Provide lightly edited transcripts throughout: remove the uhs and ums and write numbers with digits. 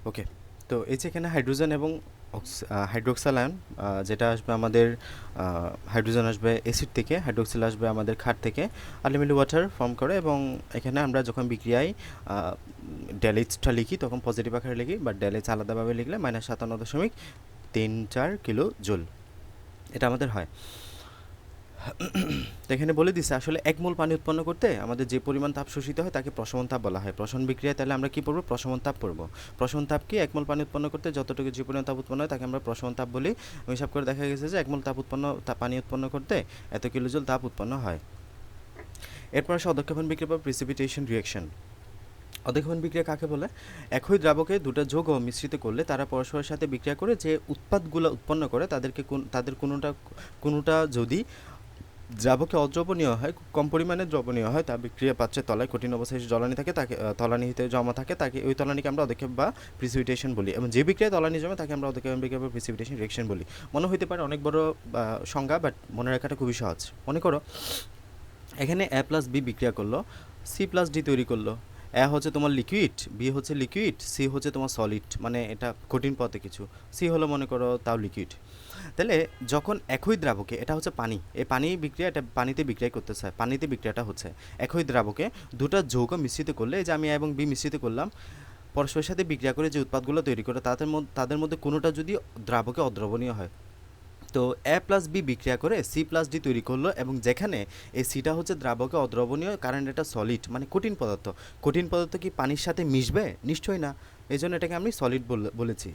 ওকে, তো এই যে এখানে হাইড্রোজেন এবং হাইড্রোক্সাল আয়ন, যেটা আসবে আমাদের হাইড্রোজেন আসবে অ্যাসিড থেকে, হাইড্রোক্সিল আসবে আমাদের ক্ষার থেকে, আলটিমেটলি ওয়াটার ফর্ম করে। এবং এখানে আমরা যখন বিক্রিয়ায় ডেলিচটা লিখি তখন পজিটিভ আকারে লিখি, বাট ডেলিচ আলাদাভাবে লিখলে -57.34 কিলো জুল এটা আমাদের হয়। তো এখানে বলে দিচ্ছে আসলে এক মোল পানি উৎপন্ন করতে আমাদের যে পরিমাণ তাপ শোষিত হয় তাকে প্রশমন তাপ বলা হয়। প্রশমন বিক্রিয়া তাহলে আমরা কি পড়বো? প্রশমন তাপ পড়বো। প্রশমন তাপ কি? এক মোল পানি উৎপন্ন করতে যতটুকু যে পরিমাণ তাপ উৎপন্ন হয় তাকে আমরা প্রশমন তাপ বলি। হিসাব করে দেখা গেছে যে এক মোল পানি উৎপন্ন করতে এত কিলোজুল তাপ উৎপন্ন হয়। এরপর আসে অধঃক্ষেপণ বিক্রিয়া বা প্রিসিপিটেশন রিঅ্যাকশন। অধঃক্ষেপণ বিক্রিয়া কাকে বলে? একই দ্রাবকে দুটো যৌগ মিশ্রিত করলে তারা পরস্পরের সাথে বিক্রিয়া করে যে উৎপাদগুলো উৎপন্ন করে তাদের কোনোটা যদি দ্রাবকে অদ্রবণীয় হয়, খুব কম পরিমাণে দ্রবণীয় হয়, তা বিক্রিয়া পাত্রের তলায় কঠিন অবস্থায় জ্বলানি থাকে, তাকে তলানিতে জমা থাকে, তাকে ওই তলানিকে আমরা অধঃক্ষেপ বা প্রিসিপিটেশন বলি। এবং যে বিক্রিয়ায় তলানি জমে তাকে আমরা অধঃক্ষেপণ বিক্রিয়া বা প্রিসিপিটেশন রিঅ্যাকশন বলি। মনে হতে পারে অনেক বড় সংজ্ঞা, বাট মনে রাখাটা খুবই সহজ। মনে করো এখানে এ প্লাস বি বিক্রিয়া করলো, সি প্লাস ডি তৈরি করলো। এ হচ্ছে তোমার লিকুইড, বি হচ্ছে লিকুইড, সি হচ্ছে তোমার সলিড, মানে এটা কঠিন পথে কিছু, সি হলো মনে করো তাও লিকুইড। তাহলে যখন একই দ্রাবকে, এটা হচ্ছে পানি, এই পানি বিক্রিয়া, এটা পানিতে বিক্রিয়া করতেছে, পানিতে বিক্রিয়াটা হচ্ছে একই দ্রাবকে দুটো যৌগ মিশ্রিত করলে, এই যে আমি এবং বি মিশ্রিত করলাম, পরস্পরের সাথে বিক্রিয়া করে যে উৎপাদগুলো তৈরি করে তাদের মধ্যে কোনোটা যদি দ্রাবকে অদ্রবণীয় হয়, তো এ প্লাস বি বিক্রিয়া করে সি প্লাস ডি তৈরি করলো। এবং যেখানে এই সিটা হচ্ছে দ্রাবকে অদ্রবণীয়, কারণ এটা সলিড মানে কঠিন পদার্থ। কঠিন পদার্থ কি পানির সাথে মিশবে? নিশ্চয়ই না। এই জন্য এটাকে আমি সলিড বলেছি।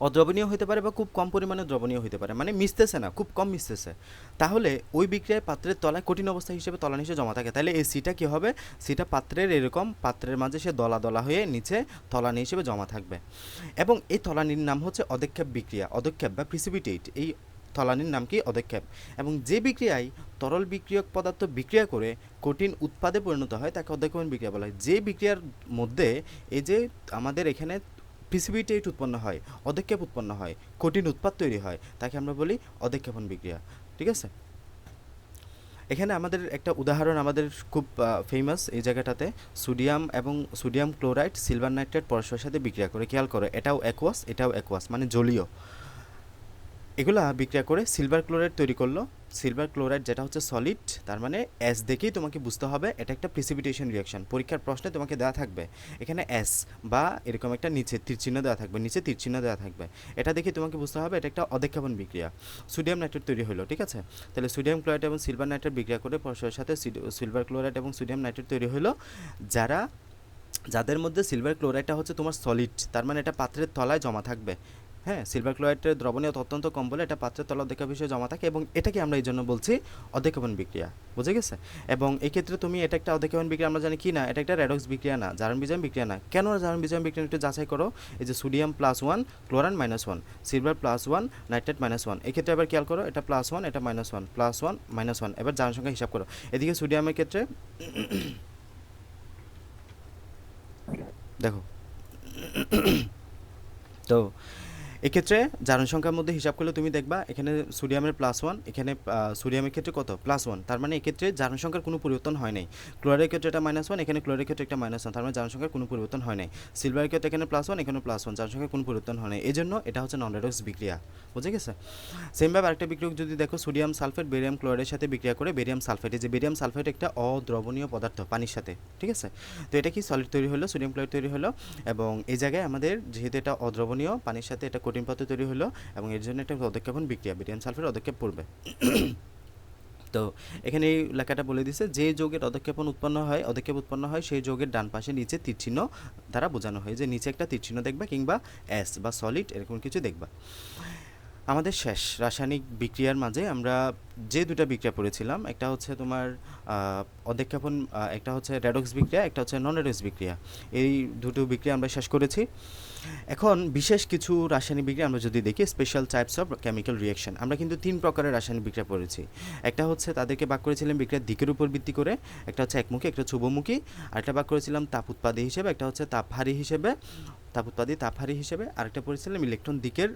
অদ্রবণীয় হতে পারে বা খুব কম পরিমাণে দ্রবণীয় হতে পারে, মানে মিশতেছে না, খুব কম মিশতেছে। তাহলে ওই বিক্রিয়ায় পাত্রের তলায় কঠিন অবস্থা হিসেবে তলানি হিসেবে জমা থাকে। তাহলে এই সিটা কী হবে? সিটা পাত্রের এরকম পাত্রের মাঝে সে দলা দলা হয়ে নিচে তলানি হিসেবে জমা থাকবে। এবং এই তলানির নাম হচ্ছে অধঃক্ষেপ বিক্রিয়া, অধঃক্ষেপ বা প্রিসিপিটেট। এই তলানির নাম কি? অধঃক্ষেপ। এবং যে বিক্রিয়ায় তরল বিক্রিয়ক পদার্থ বিক্রিয়া করে কঠিন উৎপাদে পরিণত হয় তাকে অধঃক্ষেপণ বিক্রিয়া বলা হয়। যে বিক্রিয়ার মধ্যে এই যে আমাদের এখানে প্রিসিপিটেট উৎপন্ন হয়, অধঃক্ষেপ উৎপন্ন হয়, কঠিন উৎপাদ তৈরি হয়, তাকে আমরা বলি অধঃক্ষেপণ বিক্রিয়া। ঠিক আছে? এখানে আমাদের একটা উদাহরণ আমাদের খুব ফেমাস এই জায়গাটাতে, সোডিয়াম ক্লোরাইড সিলভার নাইট্রেট পরস্পরের সাথে বিক্রিয়া করে। খেয়াল করো, এটাও অ্যাকুয়াস, এটাও অ্যাকুয়াস, মানে জলীয়। এগুলা বিক্রিয়া করে সিলভার ক্লোরাইড তৈরি করলো। সিলভার ক্লোরাইড যেটা হচ্ছে সলিড, তার মানে এস দেখেই তোমাকে বুঝতে হবে এটা একটা প্রিসিপিটেশন রিঅ্যাকশন। পরীক্ষার প্রশ্নে তোমাকে দেওয়া থাকবে এখানে এস, বা এরকম একটা নিচে তীরচিহ্ন দেওয়া থাকবে, নিচে তীরচিহ্ন দেওয়া থাকবে। এটা দেখে তোমাকে বুঝতে হবে এটা একটা অধঃক্ষেপণ বিক্রিয়া। সোডিয়াম নাইট্রেট তৈরি হলো, ঠিক আছে? তাহলে সোডিয়াম ক্লোরাইড এবং সিলভার নাইট্রেট বিক্রিয়া করে পরস্পরের সাথে সিলভার ক্লোরাইড এবং সোডিয়াম নাইট্রেট তৈরি হলো। যাদের মধ্যে সিলভার ক্লোরাইডটা হচ্ছে তোমার সলিড, তার মানে এটা পাত্রের তলায় জমা থাকবে। হ্যাঁ, সিলভার ক্লোরাইডের দ্রবণীয়তা অত্যন্ত কম বলে এটা পাত্রের তলা অধঃক্ষেপ হিসেবে জমা থাকে, এবং এটাকে আমরা এই জন্য বলছি অধঃক্ষেপণ বিক্রিয়া। বুঝে গেছে? এবং এই ক্ষেত্রে তুমি এটা একটা অধঃক্ষেপণ বিক্রিয়া আমরা জানি কি না, এটা একটা রেডক্স বিক্রিয়া না, জারণ বিজয়ন বিক্রিয়া না। কেন জারণ বিজয়ন বিক্রিয়া একটু যাচাই করো। এই যে সোডিয়াম +1, ক্লোরান -1, সিলভার +1, নাইট্রেট -1। এই ক্ষেত্রে এবার খেয়াল করো, এটা +1, এটা -1, +1 -1। এবার জারণ সংখ্যা হিসাব করো। এদিকে সোডিয়ামের ক্ষেত্রে দেখো, তো এক্ষেত্রে জারণ সংখ্যার মধ্যে হিসাব করলে তুমি দেখবা এখানে সোডিয়ামের +1, এখানে সোডিয়ামের ক্ষেত্রে কত? +1। তার মানে এক্ষেত্রে জারণ সংখ্যার কোনো পরিবর্তন হয় নাই। ক্লোরাইডের ক্ষেত্রে এটা -1, এখানে ক্লোরাইডের ক্ষেত্রে একটা -1, তার মানে জারণ সংখ্যার কোনো পরিবর্তন হয় নাই। সিলভারের ক্ষেত্রে এখানে +1, এখানে +1, জারণ সংখ্যার কোনো পরিবর্তন হয় নাই। এই জন্য এটা হচ্ছে নন রেডক্স বিক্রিয়া। বুঝে গেছে? সেমভাবে আরেকটা বিক্রিয়ক যদি দেখো, সোডিয়াম সালফেট বেরিয়াম ক্লোরাইডের সাথে বিক্রিয়া করে বেরিয়াম সালফেট। এই যে বেরিয়াম সালফেট একটা অদ্রবণীয় পদার্থ পানির সাথে, ঠিক আছে? তো এটা কি সলিড তৈরি হলো, সোডিয়াম ক্লোরাইড তৈরি হলো। এবং এই জায়গায় আমাদের যেহেতু এটা অদ্রবণীয় পানির সাথে এটা কঠিন পদার্থ তৈরি হলো, এবং এর জন্য একটা অধঃক্ষেপণ বিক্রিয়া, বেরিয়াম সালফেট অধঃক্ষেপ পড়বে। তো এখানে এই লেখাটা বলে দিছে, যে যৌগের অধঃক্ষেপ উৎপন্ন হয় সেই যৌগের ডান পাশে নিচে তীরচিহ্ন দ্বারা বোঝানো হয়। যে নিচে একটা তীরচিহ্ন দেখবা, কিংবা এস বা সলিড এরকম কিছু দেখবা। আমাদের শেষ রাসায়নিক বিক্রিয়ার মাঝে আমরা যে দুটো বিক্রিয়া পড়েছিলাম, একটা হচ্ছে তোমার অধঃক্ষেপণ, একটা হচ্ছে রেডক্স বিক্রিয়া, একটা হচ্ছে নন রেডক্স বিক্রিয়া। এই দুটো বিক্রিয়া আমরা শেষ করেছি। এখন বিশেষ কিছু রাসায়নিক বিক্রিয়া আমরা যদি দেখি, special types of chemical reaction, আমরা কিন্তু 3 প্রকারের রাসায়নিক বিক্রিয়া পড়েছি। একটা হচ্ছে তাদেরকে ভাগ করেছিলাম বিক্রিয়ার দিকের উপর ভিত্তি করে, একটা হচ্ছে একমুখী, একটা হচ্ছে উভমুখী, আর একটা ভাগ করেছিলাম তাপ উৎপাদী হিসেবে, একটা হচ্ছে তাপহারী হিসেবে, আরেকটা পড়েছিলাম ইলেকট্রন দিকের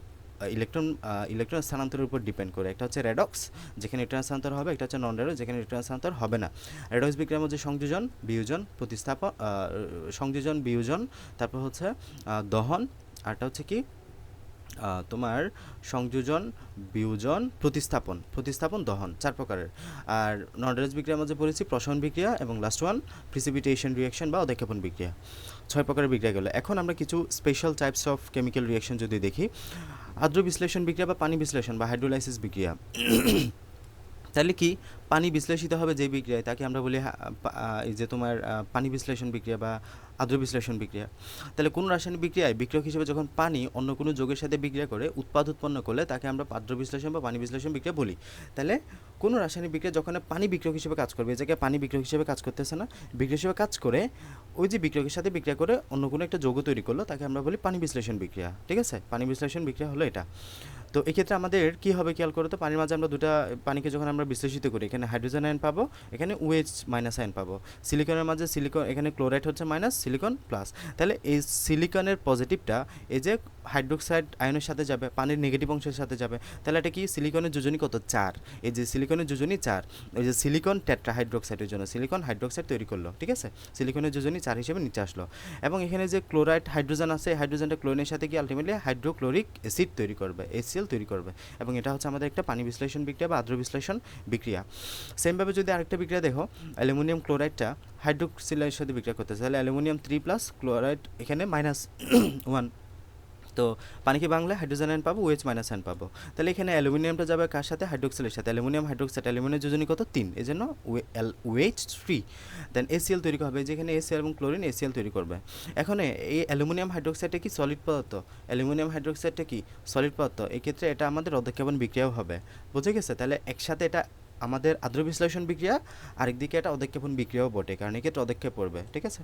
ইলেকট্রন স্থানান্তরের উপর ডিপেন্ড করে। একটা হচ্ছে রেডক্স, যেখানে ইলেকট্রন স্থানান্তর হবে, একটা হচ্ছে নন রেডক্স, যেখানে ইলেকট্রন স্থানান্তর হবে না। রেডক্স বিক্রিয়ার মধ্যে সংযোজন, বিয়োজন, প্রতিস্থাপন, সংযোজন, বিয়োজন, তারপর হচ্ছে দহন, আরটা হচ্ছে কি তোমার সংযোজন, বিয়োজন, প্রতিস্থাপন, দহন, 4 প্রকারের। আর নন রেডক্স বিক্রিয়ার মধ্যে পড়েছি প্রসারণ বিক্রিয়া এবং লাস্ট ওয়ান প্রিসিপিটেশন রিঅ্যাকশন বা অধিক্ষেপণ বিক্রিয়া। 6 প্রকারের বিক্রিয়া গেল। এখন আমরা কিছু special types of chemical reaction যদি দেখি, আর্দ্র বিশ্লেষণ বিক্রিয়া বা পানি বিশ্লেষণ বা হাইড্রোলাইসিস বিক্রিয়া। তাহলে কি পানি বিশ্লেষিত হবে যে বিক্রিয়ায়, তাকে আমরা বলি এই যে তোমার পানি বিশ্লেষণ বিক্রিয়া বা আর্দ্র বিশ্লেষণ বিক্রিয়া। তাহলে কোনো রাসায়নিক বিক্রিয়ায় বিক্রিয়ক হিসেবে যখন পানি অন্য কোনো যৌগের সাথে বিক্রিয়া করে উৎপাদ উৎপন্ন করলে তাকে আমরা আর্দ্র বিশ্লেষণ বা পানি বিশ্লেষণ বিক্রিয়া বলি। তাহলে কোনো রাসায়নিক বিক্রিয়া যখন পানি বিক্রিয়ক হিসেবে কাজ করবে, এই জায়গায় পানি বিক্রিয়ক হিসেবে কাজ করতেছে না, বিক্রিয়ক হিসেবে কাজ করে ওই যে বিক্রিয়কের সাথে বিক্রিয়া করে অন্য কোনো একটা যৌগ তৈরি করলো, তাকে আমরা বলি পানি বিশ্লেষণ বিক্রিয়া। ঠিক আছে, পানি বিশ্লেষণ বিক্রিয়া হলো এটা। তো এক্ষেত্রে আমাদের কী হবে খেয়াল করো তো, পানির মাঝে আমরা দুটা পানিকে যখন আমরা বিশ্লেষিত করি, এখানে হাইড্রোজেন আয়ন পাবো, এখানে OH মাইনাস আয়ন পাবো। সিলিকনের মাঝে সিলিকন, এখানে ক্লোরাইড হচ্ছে মাইনাস, সিলিকন প্লাস। তাহলে এই সিলিকনের পজিটিভটা এই যে হাইড্রোক্সাইড আয়নের সাথে যাবে, পানির নেগেটিভ অংশের সাথে যাবে। তাহলে এটা কি সিলিকনের যোজনী কত 4, এই যে সিলিকনের যোজনী 4, এই যে সিলিকন টেট্রাহাইড্রোক্সাইডের জন্য সিলিকন হাইড্রোক্সাইড তৈরি করলো। ঠিক আছে, সিলিকনের যোজনী 4 হিসেবে নিচে আসলো। এবং এখানে যে ক্লোরাইড হাইড্রোজেন আছে, এই হাইড্রোজেনটা ক্লোরিনের সাথে গিয়ে আলটিমেটলি হাইড্রোক্লোরিক অ্যাসিড তৈরি করবে, HCl তৈরি করবে। এবং এটা হচ্ছে আমাদের একটা পানি বিশ্লেষণ বিক্রিয়া বা আর্দ্র বিশ্লেষণ বিক্রিয়া। সেমভাবে যদি আরেকটা বিক্রিয়া দেখো, অ্যালুমিনিয়াম ক্লোরাইডটা হাইড্রোক্সিলের সাথে বিক্রিয়া করতেছে, তাহলে অ্যালুমিনিয়াম 3 প্লাস ক্লোরাইড এখানে -1, তো পানিকে বাংলায় হাইড্রোজেন আয়ন পাবো, OH মাইনাস আয়ন পাবো। তাহলে এখানে অ্যালুমিনিয়ামটা যাবে কার সাথে, হাইড্রোক্সিলের সাথে, অ্যালুমিনিয়াম হাইড্রোক্সাইড, অ্যালুমিনিয়াম যোজনী কত 3, এই জন্য OH3, দেন HCl তৈরি হবে, যেখানে HCl এবং ক্লোরিন HCl তৈরি করবে। এখন এই অ্যালুমিনিয়াম হাইড্রোক্সাইডটা কি সলিড পদার্থ, অ্যালুমিনিয়াম হাইড্রোক্সাইডটা কি সলিড পদার্থ, এক্ষেত্রে এটা আমাদের অধিক্ষেপণ বিক্রিয়াও হবে। বুঝে গেছে? তাহলে একসাথে এটা আমাদের আর্দ্র বিশ্লেষণ বিক্রিয়া, আরেকদিকে এটা অধিক্ষেপণ বিক্রিয়াও বটে, কারণ এক্ষেত্রে অধিক্ষেপ পড়বে। ঠিক আছে,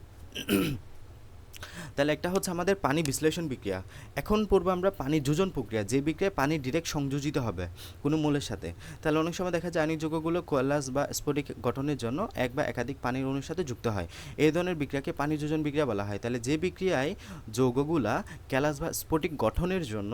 তাহলে একটা হচ্ছে আমাদের পানি বিশ্লেষণ বিক্রিয়া। এখন পড়বো আমরা পানি যোজন প্রক্রিয়া, যে বিক্রিয়ায় পানি ডিরেক্ট সংযোজিত হবে কোনো মৌলের সাথে। তাহলে অনেক সময় দেখা যায় আয়নিক যৌগগুলো কোয়ালাস বা স্ফটিক গঠনের জন্য এক বা একাধিক পানির অণুর সাথে যুক্ত হয়, এই ধরনের বিক্রিয়াকে পানি যোজন বিক্রিয়া বলা হয়। তাহলে যে বিক্রিয়ায় যৌগগুলা ক্যালাস বা স্ফটিক গঠনের জন্য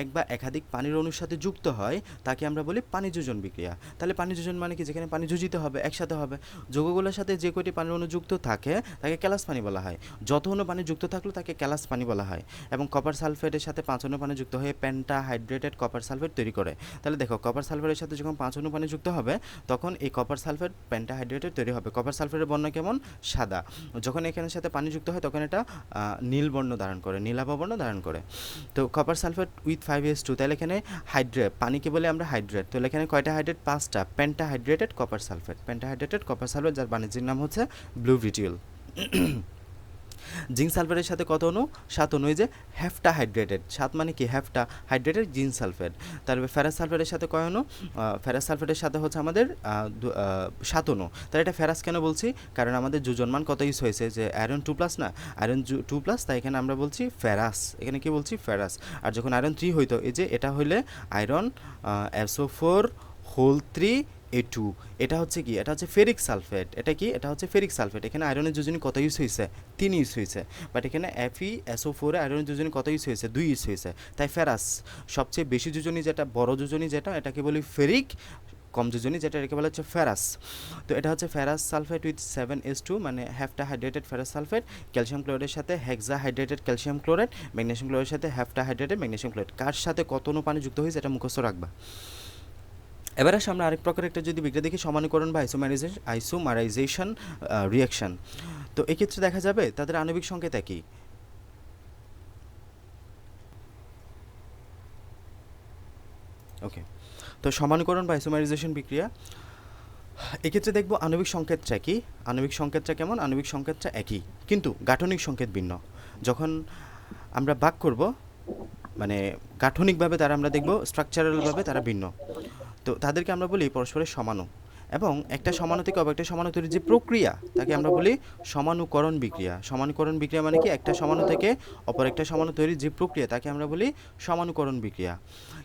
এক বা একাধিক পানির অণুর সাথে যুক্ত হয়, তাকে আমরা বলি পানি যোজন বিক্রিয়া। তাহলে পানি যোজন মানে কি, যেখানে পানি যোজিত হবে, একসাথে হবে, যৌগগুলোর সাথে যে কয়টি পানির অণু যুক্ত থাকে তাকে ক্যালাস পানি বলা হয়। যত অণু পানি যুক্ত থাকলে তাকে ক্যালাস পানি বলা হয়। এবং কপার সালফেটের সাথে 5 অণু পানি যুক্ত হয়ে পেন্টাহাইড্রেটেড কপার সালফেট তৈরি করে। তাহলে দেখো, কপার সালফেটের সাথে যখন 5 অণু পানি যুক্ত হবে, তখন এই কপার সালফেট পেন্টাহাইড্রেটেড তৈরি হবে। কপার সালফেটের বর্ণ কেমন, সাদা। যখন এখানের সাথে পানি যুক্ত হয় তখন এটা নীল বর্ণ ধারণ করে, নীলাভ বর্ণ ধারণ করে। তো কপার সালফেট উইথ 5s2, তাহলে এখানে হাইড্রেট, পানিকে বলে আমরা হাইড্রেট। তাহলে এখানে কয়টা হাইড্রেট, 5টা, পেন্টাহাইড্রেটেড কপার সালফেট, পেন্টাহাইড্রেটেড কপার সালফেট, যার বাণিজ্যিক নাম হচ্ছে ব্লু ভিটিউল। জিঙ্ক সালফেটের সাথে কত অণু, 7 অণু, এই যে হেফটা হাইড্রেটেড, 7 মানে কি হেফটা হাইড্রেটেড জিঙ্ক সালফেট। তারপরে ফেরাস সালফেটের সাথে কয় অণু, ফেরাস সালফেটের সাথে হচ্ছে আমাদের 7 অণু। তাহলে এটা ফেরাস কেন বলছি, কারণ আমাদের যোজন মান কত ইউজ হয়েছে, যে আয়রন 2+ না, আয়রন 2+, তাই এখানে আমরা বলছি ফেরাস, এখানে কি বলছি ফেরাস। আর যখন আয়রন 3 হইতো, এই যে এটা হইলে আয়রন SO4 হোল 3A2, এটা হচ্ছে কি, এটা হচ্ছে ফেরিক সালফেট। এটা কি, এটা হচ্ছে ফেরিক সালফেট। এখানে আয়রনের যোজনী কত ইউজ হয়েছে, 3 ইউজ হয়েছে, বাট এখানে FeSO4 এ আয়রনের যোজনী কত ইউজ হয়েছে, 2 ইউজ হয়েছে। তাই ফেরাস সবচেয়ে বেশি যোজনী, যেটা বড় যোজনী, যেটা এটাকে বলি ফেরিক, কম যোজনী যেটা এটাকে বলা হচ্ছে ফেরাস। তো এটা হচ্ছে ফেরাস সালফেট উইথ 7s2, মানে হেফটা হাইড্রেটেড ফেরাস সালফেট। ক্যালসিয়াম ক্লোরাইডের সাথে হেক্সা হাইড্রেটেড ক্যালসিয়াম ক্লোরাইড, ম্যাগনেসিয়াম ক্লোরাইডের সাথে হেফটা হাইড্রেটেড ম্যাগনেসিয়াম ক্লোরাইড। কার সাথে কত অণু পানি যুক্ত হয়েছে এটা মুখস্থ রাখবা। এবার আসলে আমরা আরেক প্রকার একটা যদি বিক্রিয়া দেখি, সমানীকরণ বা আইসোমারাইজেশন রিয়াকশন। তো এক্ষেত্রে দেখা যাবে তাদের আণবিক সংকেত একই। ওকে, তো সমানীকরণ বা আইসোমারাইজেশন বিক্রিয়া, এক্ষেত্রে দেখব আণবিক সংকেতটা কি, আণবিক সংকেতটা কেমন, আণবিক সংকেতটা একই কিন্তু গাঠনিক সংকেত ভিন্ন। যখন আমরা ভাগ করব, মানে গাঠনিকভাবে তারা আমরা দেখব স্ট্রাকচারালভাবে তারা ভিন্ন, তো তাদেরকে আমরা বলি পরস্পরের সমাণু। এবং একটা সমাণু থেকে অপর একটা সমাণু তৈরির যে প্রক্রিয়া, তাকে আমরা বলি সমানুকরণ বিক্রিয়া। সমানুকরণ বিক্রিয়া মানে কি, একটা সমাণু থেকে অপর একটা সমাণু তৈরির যে প্রক্রিয়া, তাকে আমরা বলি সমানুকরণ বিক্রিয়া।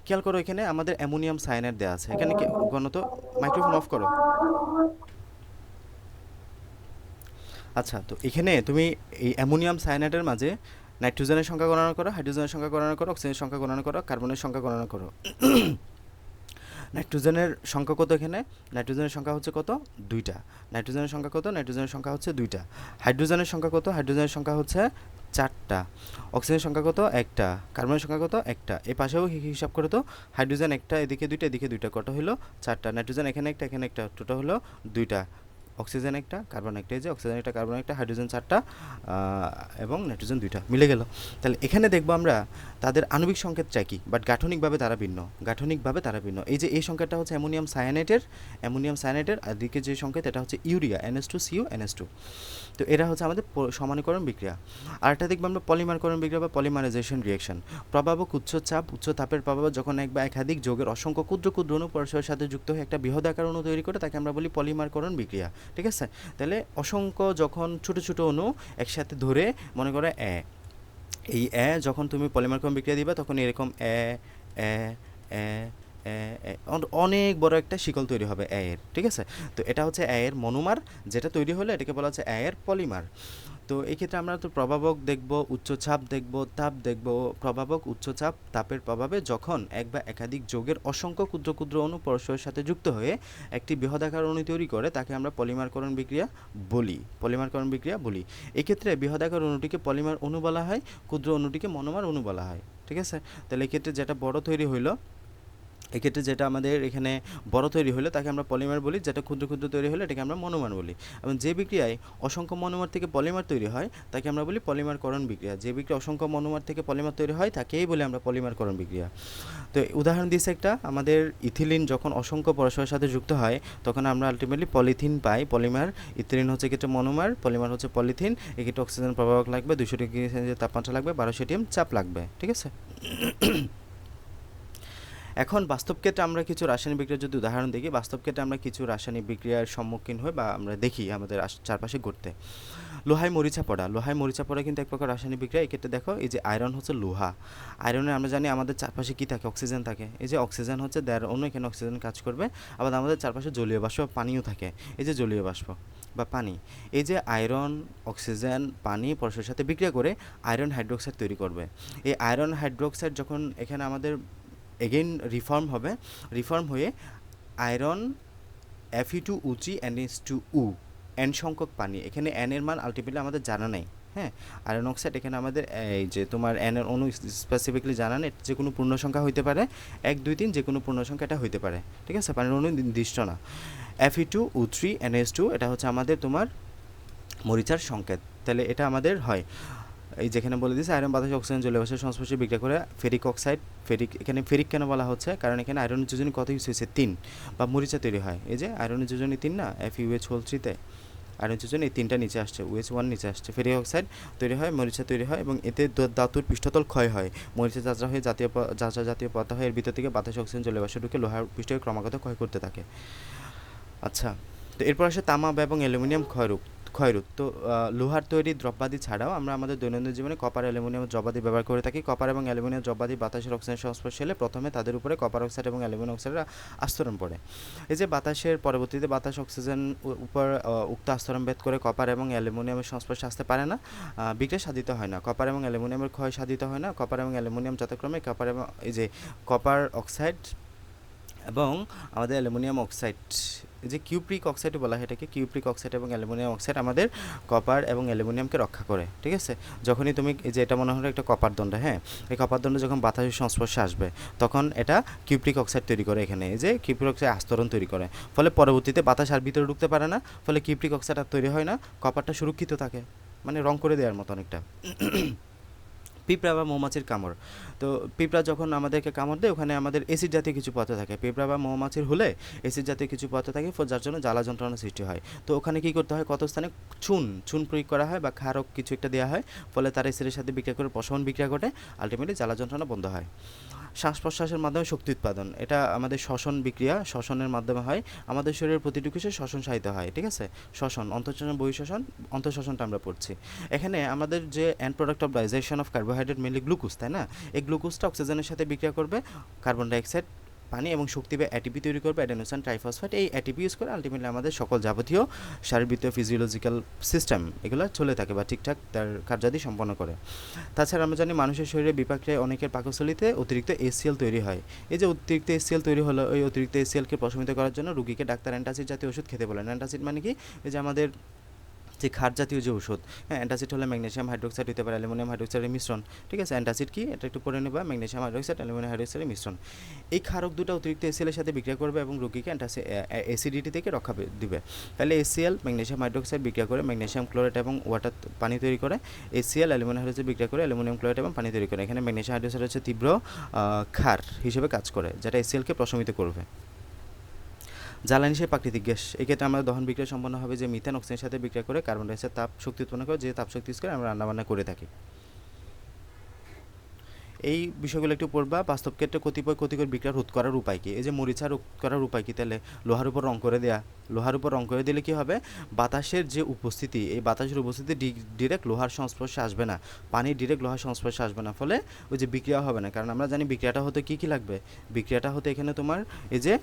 খেয়াল করো, এখানে আমাদের অ্যামোনিয়াম সায়ানাইড দেওয়া আছে, এখানে গণত মাইক্রোফোন অফ করো। আচ্ছা, তো এখানে তুমি এই অ্যামোনিয়াম সায়ানাইডের মাঝে নাইট্রোজেনের সংখ্যা গণনা করো, হাইড্রোজেনের সংখ্যা গণনা করো, অক্সিজেনের সংখ্যা গণনা করো, কার্বনের সংখ্যা গণনা করো। নাইট্রোজেনের সংখ্যা কত এখানে? নাইট্রোজেনের সংখ্যা হচ্ছে কত? 2টা। নাইট্রোজেনের সংখ্যা কত? নাইট্রোজেনের সংখ্যা হচ্ছে 2টা। হাইড্রোজেনের সংখ্যা কত? হাইড্রোজেনের সংখ্যা হচ্ছে 4টা। অক্সিজেনের সংখ্যা কত? 1টা। কার্বনের সংখ্যা কত? 1টা। এই পাশেও হিসাব করে তো, হাইড্রোজেন 1টা, এদিকে 2টা, এদিকে 2টা, কত হলো? 4টা। নাইট্রোজেন এখানে 1টা, এখানে 1টা, টোটাল হলো 2টা। অক্সিজেন 1টা, কার্বন 1টা, এই যে অক্সিজেন 1টা, কার্বন 1টা, হাইড্রোজেন 4টা এবং নাইট্রোজেন 2টা, মিলে গেল। তাহলে এখানে দেখবো আমরা তাদের আণবিক সংকেতটা একই, বাট গাঠনিকভাবে তারা ভিন্ন। গাঠনিকভাবে তারা ভিন্ন। এই যে এই সংকেতটা হচ্ছে অ্যামোনিয়াম সায়ানাইডের, আর দিকে যে সংকেত এটা হচ্ছে ইউরিয়া, NH2CU NH2। তো এরা হচ্ছে আমাদের সমানীকরণ বিক্রিয়া। আরেকটা দেখবো আমরা পলিমারকরণ বিক্রিয়া বা পলিমারাইজেশন রিঅ্যাকশন। প্রভাবক উচ্চ তাপের প্রভাব যখন এক বা একাধিক যৌগের অসংখ্য ক্ষুদ্র ক্ষুদ্র অণু পরস্পরের সাথে যুক্ত হয়ে একটা বৃহদাকার অণু তৈরি করে, তাকে আমরা বলি পলিমারকরণ বিক্রিয়া। ঠিক আছে? তাহলে অসংখ্য যখন ছোট ছোট অণু একসাথে ধরে, মনে করো এই যখন তুমি পলিমারকরণ বিক্রিয়া দিবা, তখন এরকম এ এ এ এ এ অনেক বড় একটা শিকল তৈরি হবে এর। ঠিক আছে? তো এটা হচ্ছে এর মনোমার, যেটা তৈরি হলে এটাকে বলা হচ্ছে এর পলিমার। তো এই ক্ষেত্রে আমরা তো প্রভাবক দেখব, উচ্চচাপ দেখব, তাপ দেখব। প্রভাবক উচ্চচাপ তাপের প্রভাবে যখন এক বা একাধিক যৌগের অসংখ্য ক্ষুদ্র ক্ষুদ্র অণু পরস্পরের সাথে যুক্ত হয়ে একটি বৃহদাকার অণু তৈরি করে, তাকে আমরা পলিমারকরণ বিক্রিয়া বলি। এক্ষেত্রে বৃহদাকার অণুটিকে পলিমার অণু বলা হয়, ক্ষুদ্র অণুটিকে মনোমার অণু বলা হয়। ঠিক আছে? তাহলে এক্ষেত্রে যেটা বড় তৈরি হইলো, এক্ষেত্রে যেটা আমাদের এখানে বড় তৈরি হলে তাকে আমরা পলিমার বলি, যেটা ক্ষুদ্র ক্ষুদ্র তৈরি হলে এটাকে আমরা মনোমার বলি। এবং যে বিক্রিয়ায় অসংখ্য মনোমার থেকে পলিমার তৈরি হয় তাকে আমরা বলি পলিমারকরণ বিক্রিয়া। যে বিক্রিয়া অসংখ্য মনোমার থেকে পলিমার তৈরি হয় তাকেই বলি আমরা পলিমারকরণ বিক্রিয়া। তো উদাহরণ দিয়েছে একটা, আমাদের ইথিলিন যখন অসংখ্য পরস্পরের সাথে যুক্ত হয় তখন আমরা আলটিমেটলি পলিথিন পাই, পলিমার। ইথিলিন হচ্ছে ক্ষেত্রে মনোমার, পলিমার হচ্ছে পলিথিন। এক্ষেত্রে অক্সিজেন প্রভাবক লাগবে, 200 ডিগ্রি সেলসিয়াস তাপমাত্রা লাগবে, 1200 atm চাপ লাগবে। ঠিক আছে? এখন বাস্তব ক্ষেত্রে আমরা কিছু রাসায়নিক বিক্রিয়ার যদি উদাহরণ দেখি, বাস্তব ক্ষেত্রে আমরা কিছু রাসায়নিক বিক্রিয়ার সম্মুখীন হই বা আমরা দেখি আমাদের চারপাশে ঘটতে। লোহায় মরিচা পড়া কিন্তু এক প্রকার রাসায়নিক বিক্রিয়া। এক্ষেত্রে দেখো, এই যে আয়রন হচ্ছে লোহা, আয়রনে আমরা জানি আমাদের চারপাশে কী থাকে? অক্সিজেন থাকে। এই যে অক্সিজেন হচ্ছে দেড় অণু, এখানে অক্সিজেন কাজ করবে। আবার আমাদের চারপাশে জলীয় বাষ্প, পানিও থাকে। এই যে জলীয় বাষ্প বা পানি, এই যে আয়রন, অক্সিজেন, পানি পরস্পরের সাথে বিক্রিয়া করে আয়রন হাইড্রোক্সাইড তৈরি করবে। এই আয়রন হাইড্রোক্সাইড যখন এখানে আমাদের এগেইন রিফর্ম হয়ে আয়রন Fe2O3 NH2O, এন সংখ্যক পানি, এখানে এন এর মান আলটিমেটলি আমাদের জানা নেই। হ্যাঁ, আয়রন অক্সাইড এখানে আমাদের এই যে তোমার এন এর অণু স্পেসিফিকলি জানা নেই, যে কোনো পূর্ণ সংখ্যা হইতে পারে, 1 2 3 যে কোনো পূর্ণ সংখ্যা এটা হইতে পারে। ঠিক আছে? পানির অণু নির্দিষ্ট না। Fe2O3 NH2 এটা হচ্ছে আমাদের তোমার মরিচার সংকেত। তাহলে এটা আমাদের হয়, এই যেখানে বলে দিয়েছে আয়রন বাতাসে অক্সিজেন জলীয় বাষ্পের সংস্পর্শে বিক্রিয়া করে ফেরিক অক্সাইড। এখানে ফেরিক কেন বলা হচ্ছে? কারণ এখানে আয়রনের যোজনী কত ইউজ হয়েছে? 3, বা মরিচা তৈরি হয়। এই যে আয়রনের যোজনী 3 না, FeOH3 আয়রন যোজনী এই 3টা নিচে আসছে, OH1 নিচে আসছে, ফেরিক অক্সাইড তৈরি হয়, মরিচা তৈরি হয় এবং এতে ধাতুর পৃষ্ঠতল ক্ষয় হয়, মরিচা যাত্রা হয়ে জাতীয় পদার্থ হয়, এর ভিতর থেকে বাতাসে অক্সিজেন জলীয় বাষ্প ঢুকে লোহার পৃষ্ঠকে ক্রমাগত ক্ষয় করতে থাকে। আচ্ছা, তো এরপর আসে তামা এবং অ্যালুমিনিয়াম ক্ষয়রূপ। তো লোহার তৈরি দ্রব্যাদি ছাড়াও আমরা আমাদের দৈনন্দিন জীবনে কপার, অ্যালুমিনিয়াম দ্রব্যাদি ব্যবহার করে থাকি। কপার এবং অ্যালুমিনিয়াম দ্রব্যাদি বাতাসের অক্সিজেনের সংস্পর্শে এলে প্রথমে তাদের উপরে কপার অক্সাইড এবং অ্যালুমিনিয়াম অক্সাইডের আস্তরণ পড়ে। এই যে বাতাসের পরবর্তীতে বাতাস অক্সিজেন উপর উক্ত আস্তরণ ভেদ করে কপার এবং অ্যালুমিনিয়ামের সংস্পর্শে আসতে পারে না, বিক্রিয়া সাধিত হয় না। কপার এবং অ্যালুমিনিয়ামের ক্ষয় সাধিত হয় না। কপার এবং অ্যালুমিনিয়াম যথাক্রমে এই যে কপার অক্সাইড এবং আমাদের অ্যালুমিনিয়াম অক্সাইড, এই যে কিউপ্রিক অক্সাইড বলা হয় এটাকে, কিউপ্রিক অক্সাইড এবং অ্যালুমিনিয়াম অক্সাইড আমাদের কপার এবং অ্যালুমিনিয়ামকে রক্ষা করে। ঠিক আছে? যখনই তুমি, এই যে এটা মনে হলো একটা কপার দণ্ড, হ্যাঁ, এই কপার দণ্ড যখন বাতাসের সংস্পর্শে আসবে তখন এটা কিউপ্রিক অক্সাইড তৈরি করে, এখানে এই যে কিউপ্রিক অক্সাইড আস্তরণ তৈরি করে, ফলে পরবর্তীতে বাতাস আর ভিতরে ঢুকতে পারে না, ফলে কিউপ্রিক অক্সাইড আর তৈরি হয় না, কপারটা সুরক্ষিত থাকে, মানে রং করে দেওয়ার মতো অনেকটা। পিঁপড়া বা মৌমাছির কামড়। তো পিঁপড়া যখন আমাদেরকে কামড় দেয় ওখানে আমাদের অ্যাসিড জাতীয় কিছু পদার্থ থাকে। পিঁপড়া বা মৌমাছির হুলে অ্যাসিড জাতীয় কিছু পদার্থ থাকে, যার জন্য জ্বালা যন্ত্রণা সৃষ্টি হয়। তো ওখানে কী করতে হয়? কত স্থানে চুন প্রয়োগ করা হয় বা ক্ষারক কিছু একটা দেওয়া হয়, ফলে তার অ্যাসিডের সাথে বিক্রিয়া করে প্রশমন বিক্রিয়া ঘটে, আলটিমেটলি জ্বালা যন্ত্রণা বন্ধ হয়। শ্বাস প্রশ্বাসের মাধ্যমে শক্তি উৎপাদন, এটা আমাদের শ্বসন বিক্রিয়া, শ্বসনের মাধ্যমে হয়, আমাদের শরীরের প্রতিটি কোষে শ্বসন সাধিত হয়। ঠিক আছে? শ্বসন, অন্তঃশ্বসন, বহিঃশ্বসন, অন্তঃশ্বসনটা আমরা পড়ছি। এখানে আমাদের যে and product of digestion of carbohydrate mainly glucose, তাই না? এই গ্লুকোজটা অক্সিজেনের সাথে বিক্রিয়া করবে, কার্বন ডাইঅক্সাইড পানি এবং শক্তি বা এটিপি তৈরি করবে অ্যাডেনোসাইন ট্রাইফসফেট। এই এটিপি ইউজ করে আলটিমেটলি আমাদের সকল যাবতীয় শারীরবৃত্তীয় ফিজিওলজিক্যাল সিস্টেম এগুলো চলে থাকে বা ঠিকঠাক তার কার্যাদি সম্পন্ন করে। তাছাড়া আমরা জানি মানুষের শরীরে বিপাক্রিয়ায় অনেকের পাকস্থলীতে অতিরিক্ত এসিএল তৈরি হয়। এই যে অতিরিক্ত এসিএল তৈরি হলো, ওই অতিরিক্ত এসিএলকে প্রশমিত করার জন্য রুগীকে ডাক্তার অ্যান্টাসিড জাতীয় ওষুধ খেতে বলেন। অ্যান্টাসিড মানে কি? এই যে আমাদের যে ক্ষার জাতীয় যে ওষুধ, হ্যাঁ, অ্যান্টাসিড হলে ম্যাগনেসিয়াম হাইড্রোক্সাইড হতে পারে অ্যালুমিনিয়াম হাইড্রোক্সাইডের মিশ্রণ, ঠিক আছে। অ্যান্টাসিড কি এটা একটু পড়ে নেবা, ম্যাগনেসিয়াম হাইড্রোক্সাইড অ্যালুমিনিয়াম হাইড্রোক্সাইডের মিশ্রণ। এই ক্ষারক দুটো অতিরিক্ত এসিএলের সাথে বিক্রিয়া করবে এবং রোগীকে অ্যাসিডিটি থেকে রক্ষা দিবে। তাহলে এসিএল ম্যাগনেসিয়াম হাইড্রোক্সাইড বিক্রিয়া করে ম্যাগনেসিয়াম ক্লোরাইড এবং ওয়াটার পানি তৈরি করে। এসিএল অ্যালুমিনিয়াম হাইড্রোক্সাইড বিক্রিয়া করে অ্যালুমিনিয়াম ক্লোরাইড এবং পানি তৈরি করে। এখানে ম্যাগনেসিয়াম হাইড্রোক্সাইড হচ্ছে তীব্র ক্ষার হিসেবে কাজ করে, যেটা এসিএলকে প্রশমিত করবে। জ্বালানি হিসেবে প্রাকৃতিক গ্যাস, এক্ষেত্রে আমাদের দহন বিক্রিয়া সম্পন্ন হবে যে মিথেন অক্সিজেনের সাথে বিক্রিয়া করে কার্বন ডাইঅক্সাইড তাপ শক্তি উৎপন্ন করে, যে তাপ শক্তি ইউজ করে আমরা রান্নাবান্না করে থাকি। এই বিষয়গুলো একটু পড়বা। বাস্তব ক্ষেত্রে কতিপয় ক্ষতিকর বিক্রিয়া রোধ করার উপায় কী? এই যে মরিচা রোধ করার উপায় কী? তাহলে লোহার উপর রং করে দেয়া। লোহার উপর রং করে দিলে কি হবে? বাতাসের যে উপস্থিতি, এই বাতাসের উপস্থিতি ডিরেক্ট লোহার সংস্পর্শে আসবে না, পানি ডিরেক্ট লোহার সংস্পর্শে আসবে না, ফলে ওই যে বিক্রিয়া হবে না। কারণ আমরা জানি বিক্রিয়াটা হতে কী কী লাগবে? বিক্রিয়াটা হতে এখানে তোমার এই যে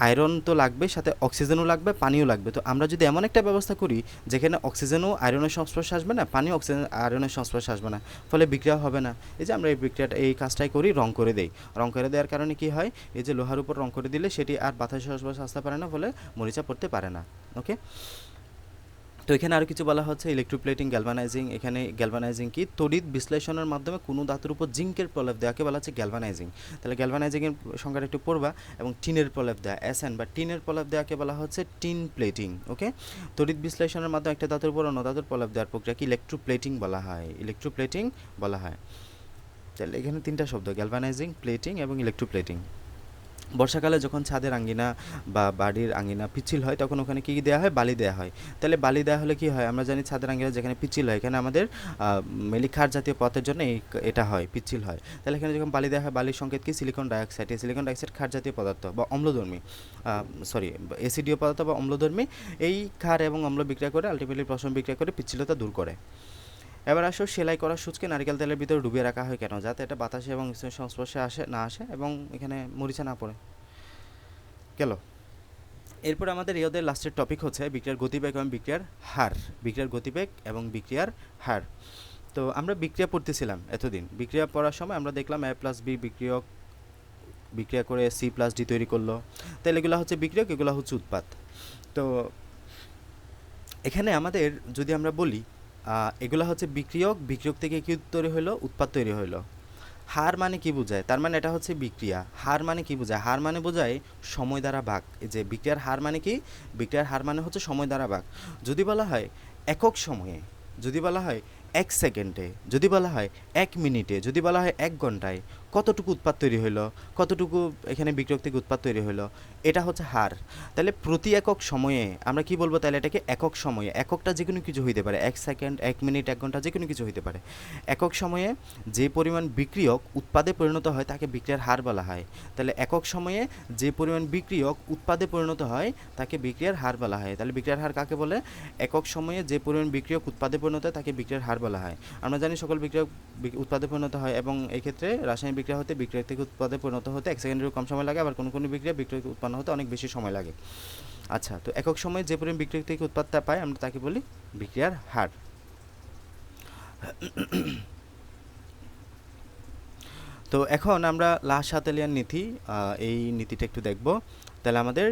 আয়রন তো লাগবে, সাথে অক্সিজেনও লাগবে, পানিও লাগবে। তো আমরা যদি এমন একটা ব্যবস্থা করি যেখানে অক্সিজেনও আয়রনের সংস্পর্শে আসবে না, পানিও অক্সিজেন আয়রনের সংস্পর্শে আসবে না, ফলে বিক্রিয়া হবে না। এই যে আমরা এই বিক্রিয়াটা এই কাজটাই করি, রং করে দেই। রং করে দেওয়ার কারণে কি হয়? এই যে লোহার উপর রং করে দিলে সেটি আর বাতাসের সংস্পর্শে আসতে পারে না, ফলে মরিচা পড়তে পারে না। ওকে, তো এখানে আরও কিছু বলা হচ্ছে ইলেকট্রোপ্লেটিং, গ্যালভানাইজিং। এখানে গ্যালভানাইজিং কি? তড়িৎ বিশ্লেষণের মাধ্যমে কোনো ধাতুর উপর জিঙ্কের প্রলেপ দেওয়াকে বলা হচ্ছে গ্যালভানাইজিং। তাহলে গ্যালভানাইজিংয়ের সংখ্যাটা একটু পড়বা। এবং টিনের প্রলেপ দেওয়া, এসএন বা টিনের প্রলেপ দেওয়াকে বলা হচ্ছে টিন প্লেটিং। ওকে, তড়িৎ বিশ্লেষণের মাধ্যমে একটা ধাতুর উপর অন্য ধাতুর প্রলেপ দেওয়ার প্রক্রিয়াকে ইলেকট্রোপ্লেটিং বলা হয়। ইলেকট্রোপ্লেটিং বলা হয়। তাহলে এখানে তিনটা শব্দ, গ্যালভানাইজিং, প্লেটিং এবং ইলেকট্রোপ্লেটিং। বর্ষাকালে যখন ছাদের আঙ্গিনা বা বাড়ির আঙ্গিনা পিচ্ছিল হয় তখন ওখানে কী দেওয়া হয়? বালি দেওয়া হয়। তাহলে বালি দেওয়া হলে কী হয়? আমরা জানি ছাদের আঙ্গিনা যেখানে পিচ্ছিল হয় এখানে আমাদের মেলি ক্ষার জাতীয় পথের জন্য এটা হয়, পিচ্ছিল হয়। তাহলে এখানে যখন বালি দেওয়া হয়, বালির সংকেত কি? Silicon dioxide. এই সিলিকন ডাইঅক্সাইড ক্ষার জাতীয় পদার্থ বা অম্লধর্মী, অ্যাসিডীয় পদার্থ বা অম্লধর্মী। এই ক্ষার এবং অম্ল বিক্রিয়া করে আলটিমেটলি প্রশম বিক্রিয়া করে পিচ্ছিলতা দূর করে। এবার আসো, সেলাই করা সূচকে নারকেল তেলের ভিতরে ডুবিয়ে রাখা হয় কেন? যাতে এটা বাতাসে এবং সংস্পর্শে না আসে এবং এখানে মরিচা না পড়ে। গেল। এরপর আমাদের এদের লাস্টের টপিক হচ্ছে বিক্রিয়ার গতিবেগ এবং বিক্রিয়ার হার। বিক্রিয়ার গতিবেগ এবং বিক্রিয়ার হার। তো আমরা বিক্রিয়া পড়তেছিলাম এতদিন। বিক্রিয়া পড়ার সময় আমরা দেখলাম A+B বিক্রিয়া করে C+D তৈরি করলো। তাহলে এগুলো হচ্ছে বিক্রিয়ক, এগুলো হচ্ছে উৎপাদ। তো এখানে আমাদের যদি আমরা বলি এগুলো হচ্ছে বিক্রিয়ক, বিক্রিয়ক থেকে কি তৈরি হলো? উৎপাদ তৈরি হলো। হার মানে কি বোঝায়? তার মানে এটা হচ্ছে বিক্রিয়া। হার মানে কি বোঝায়? হার মানে বোঝায় সময় দ্বারা ভাগ। এই যে বিক্রিয়ার হার মানে কি? বিক্রিয়ার হার মানে হচ্ছে সময় দ্বারা ভাগ। যদি বলা হয় একক সময়ে, যদি বলা হয় 1 সেকেন্ডে, যদি বলা হয় 1 মিনিটে, যদি বলা হয় 1 ঘন্টায় কতটুকু উৎপাদ তৈরি হলো, কতটুকু এখানে বিক্রিয়ক থেকে উৎপাদ তৈরি হলো, এটা হচ্ছে হার। তাহলে প্রতি একক সময়ে আমরা কি বলবো? তাহলে এটাকে একক সময়ে, এককটা যে কোনো কিছু হইতে পারে, 1 সেকেন্ড, 1 মিনিট, 1 ঘন্টা, যে কোনো কিছু হইতে পারে। একক সময়ে যে পরিমাণ বিক্রিয়ক উৎপাদে পরিণত হয় তাকে বিক্রিয়ার হার বলা হয়। তাহলে একক সময়ে যে পরিমাণ বিক্রিয়ক উৎপাদে পরিণত হয় তাকে বিক্রিয়ার হার বলা হয়। তাহলে বিক্রিয়ার হার কাকে বলে? একক সময়ে যে পরিমাণ বিক্রিয়ক উৎপাদে পরিণত হয় তাকে বিক্রিয়ার হার বলা হয়। আমরা জানি সকল বিক্রিয়ক উৎপাদে পরিণত হয় এবং এই ক্ষেত্রে রাসায়নিক বিক্রিয়া হতে বিক্রিয়ক থেকে উৎপাদে পরিণত হতে 1 সেকেন্ডেরও কম সময় লাগে, আবার কোনো কোনো বিক্রিয়া বিক্রিয়ক উৎপন্ন হতে অনেক বেশি সময় লাগে। আচ্ছা, তো একক সময়ে যে পরিমাণ বিক্রিয়ক থেকে উৎপাদটা পাই আমরা তাকে বলি বিক্রিয়ার হার। তো এখন আমরা লা শাতেলিয়ান নীতি, এই নীতিটা একটু দেখব, তাহলে আমাদের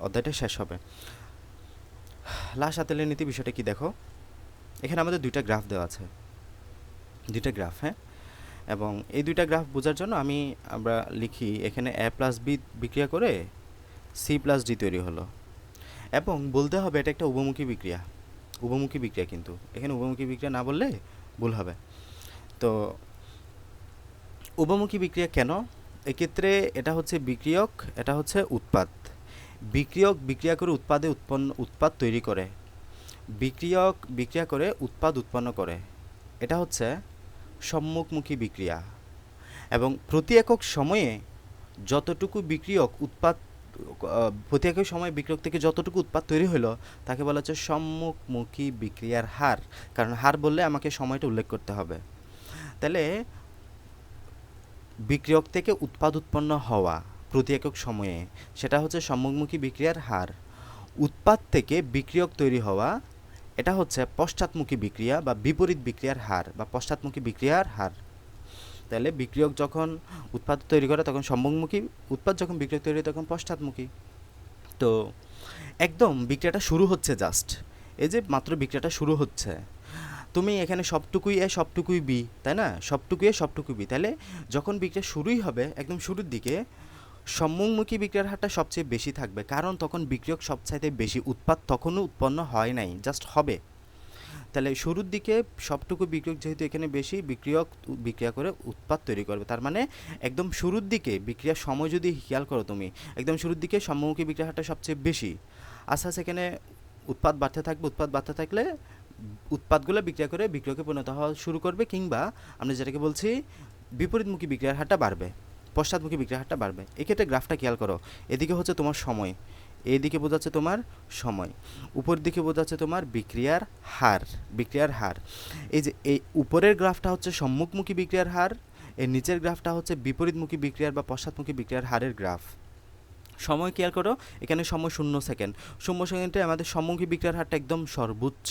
অধ্যায়টা শেষ হবে। লা শাতেলিয়ান নীতি বিষয়টা কি দেখো, এখানে আমাদের দুইটা গ্রাফ দেওয়া আছে, দুইটা গ্রাফ, হ্যাঁ। এবং এই দুইটা গ্রাফ বোঝার জন্য আমরা লিখি এখানে A+B বিক্রিয়া করে C+D তৈরি হলো। এবং বলতে হবে এটা একটা উভমুখী বিক্রিয়া, উভমুখী বিক্রিয়া, কিন্তু এখানে উভমুখী বিক্রিয়া না বললে ভুল হবে। তো উভমুখী বিক্রিয়া কেন? এক্ষেত্রে এটা হচ্ছে বিক্রিয়ক, এটা হচ্ছে উৎপাদ। বিক্রিয়ক বিক্রিয়া করে উৎপাদ তৈরি করে, বিক্রিয়ক বিক্রিয়া করে উৎপাদ উৎপন্ন করে। এটা হচ্ছে সম্মুখমুখী বিক্রিয়া। এবং প্রতি একক সময়ে যতটুকু বিক্রিয়ক উৎপাদ, প্রতি একক সময়ে বিক্রিয়ক থেকে যতটুকু উৎপাদ তৈরি হলো তাকে বলা হচ্ছে সম্মুখমুখী বিক্রিয়ার হার। কারণ হার বললে আমাকে সময়টা উল্লেখ করতে হবে। তাহলে বিক্রিয়ক থেকে উৎপাদ উৎপন্ন হওয়া প্রতি একক সময়ে, সেটা হচ্ছে সম্মুখমুখী বিক্রিয়ার হার। উৎপাদ থেকে বিক্রিয়ক তৈরি হওয়া, এটা হচ্ছে পশ্চাৎমুখী বিক্রিয়া বা বিপরীত বিক্রিয়ার হার বা পশ্চাৎমুখী বিক্রিয়ার হার। তাহলে বিক্রিয়ক যখন উৎপাদ তৈরি করে তখন সম্মুখমুখী, উৎপাদ যখন বিক্রিয়ক তৈরি হয় তখন পশ্চাৎমুখী। তো একদম বিক্রিয়াটা শুরু হচ্ছে, জাস্ট এই যে মাত্র বিক্রিয়াটা শুরু হচ্ছে, তুমি এখানে সবটুকুই এ সবটুকুই বি, তাই না, সবটুকুই এ সবটুকুই বি, তাহলে যখন বিক্রিয়া শুরুই হবে একদম শুরুর দিকে সম্মুখমুখী বিক্রিয়ার হারটা সবচেয়ে বেশি থাকবে, কারণ তখন বিক্রিয়ক সবচাইতে বেশি, উৎপাদ তখনও উৎপন্ন হয় নাই, জাস্ট হবে। তাহলে শুরুর দিকে সবটুকু বিক্রিয়ক যেহেতু এখানে বেশি, বিক্রিয়ক বিক্রিয়া করে উৎপাদ তৈরি করবে, তার মানে একদম শুরুর দিকে বিক্রিয়ার সময় যদি খেয়াল করো তুমি, একদম শুরুর দিকে সম্মুখী বিক্রিয়ার হারটা সবচেয়ে বেশি। আস্তে আস্তে এখানে উৎপাদ বাড়তে থাকবে, উৎপাদ বাড়তে থাকলে উৎপাদগুলো বিক্রিয়া করে বিক্রিয়কে পরিণত হওয়া শুরু করবে, কিংবা আমরা যেটাকে বলছি বিপরীতমুখী বিক্রিয়ার হারটা বাড়বে, পশ্চাৎমুখী বিক্রিয়ার হারটা বাড়বে। এক্ষেত্রে গ্রাফটা খেয়াল করো, এদিকে হচ্ছে তোমার সময়, এইদিকে বোঝাচ্ছে তোমার সময়, উপর দিকে বোঝাচ্ছে তোমার বিক্রিয়ার হার, বিক্রিয়ার হার। এই যে এই উপরের গ্রাফটা হচ্ছে সম্মুখমুখী বিক্রিয়ার হার, এর নিচের গ্রাফটা হচ্ছে বিপরীতমুখী বিক্রিয়ার বা পশ্চাৎমুখী বিক্রিয়ার হারের গ্রাফ। সময় খেয়াল করো, এখানে সময় 0 সেকেন্ড, 0 সেকেন্ডে আমাদের সম্মুখী বিক্রিয়ার হারটা একদম সর্বোচ্চ।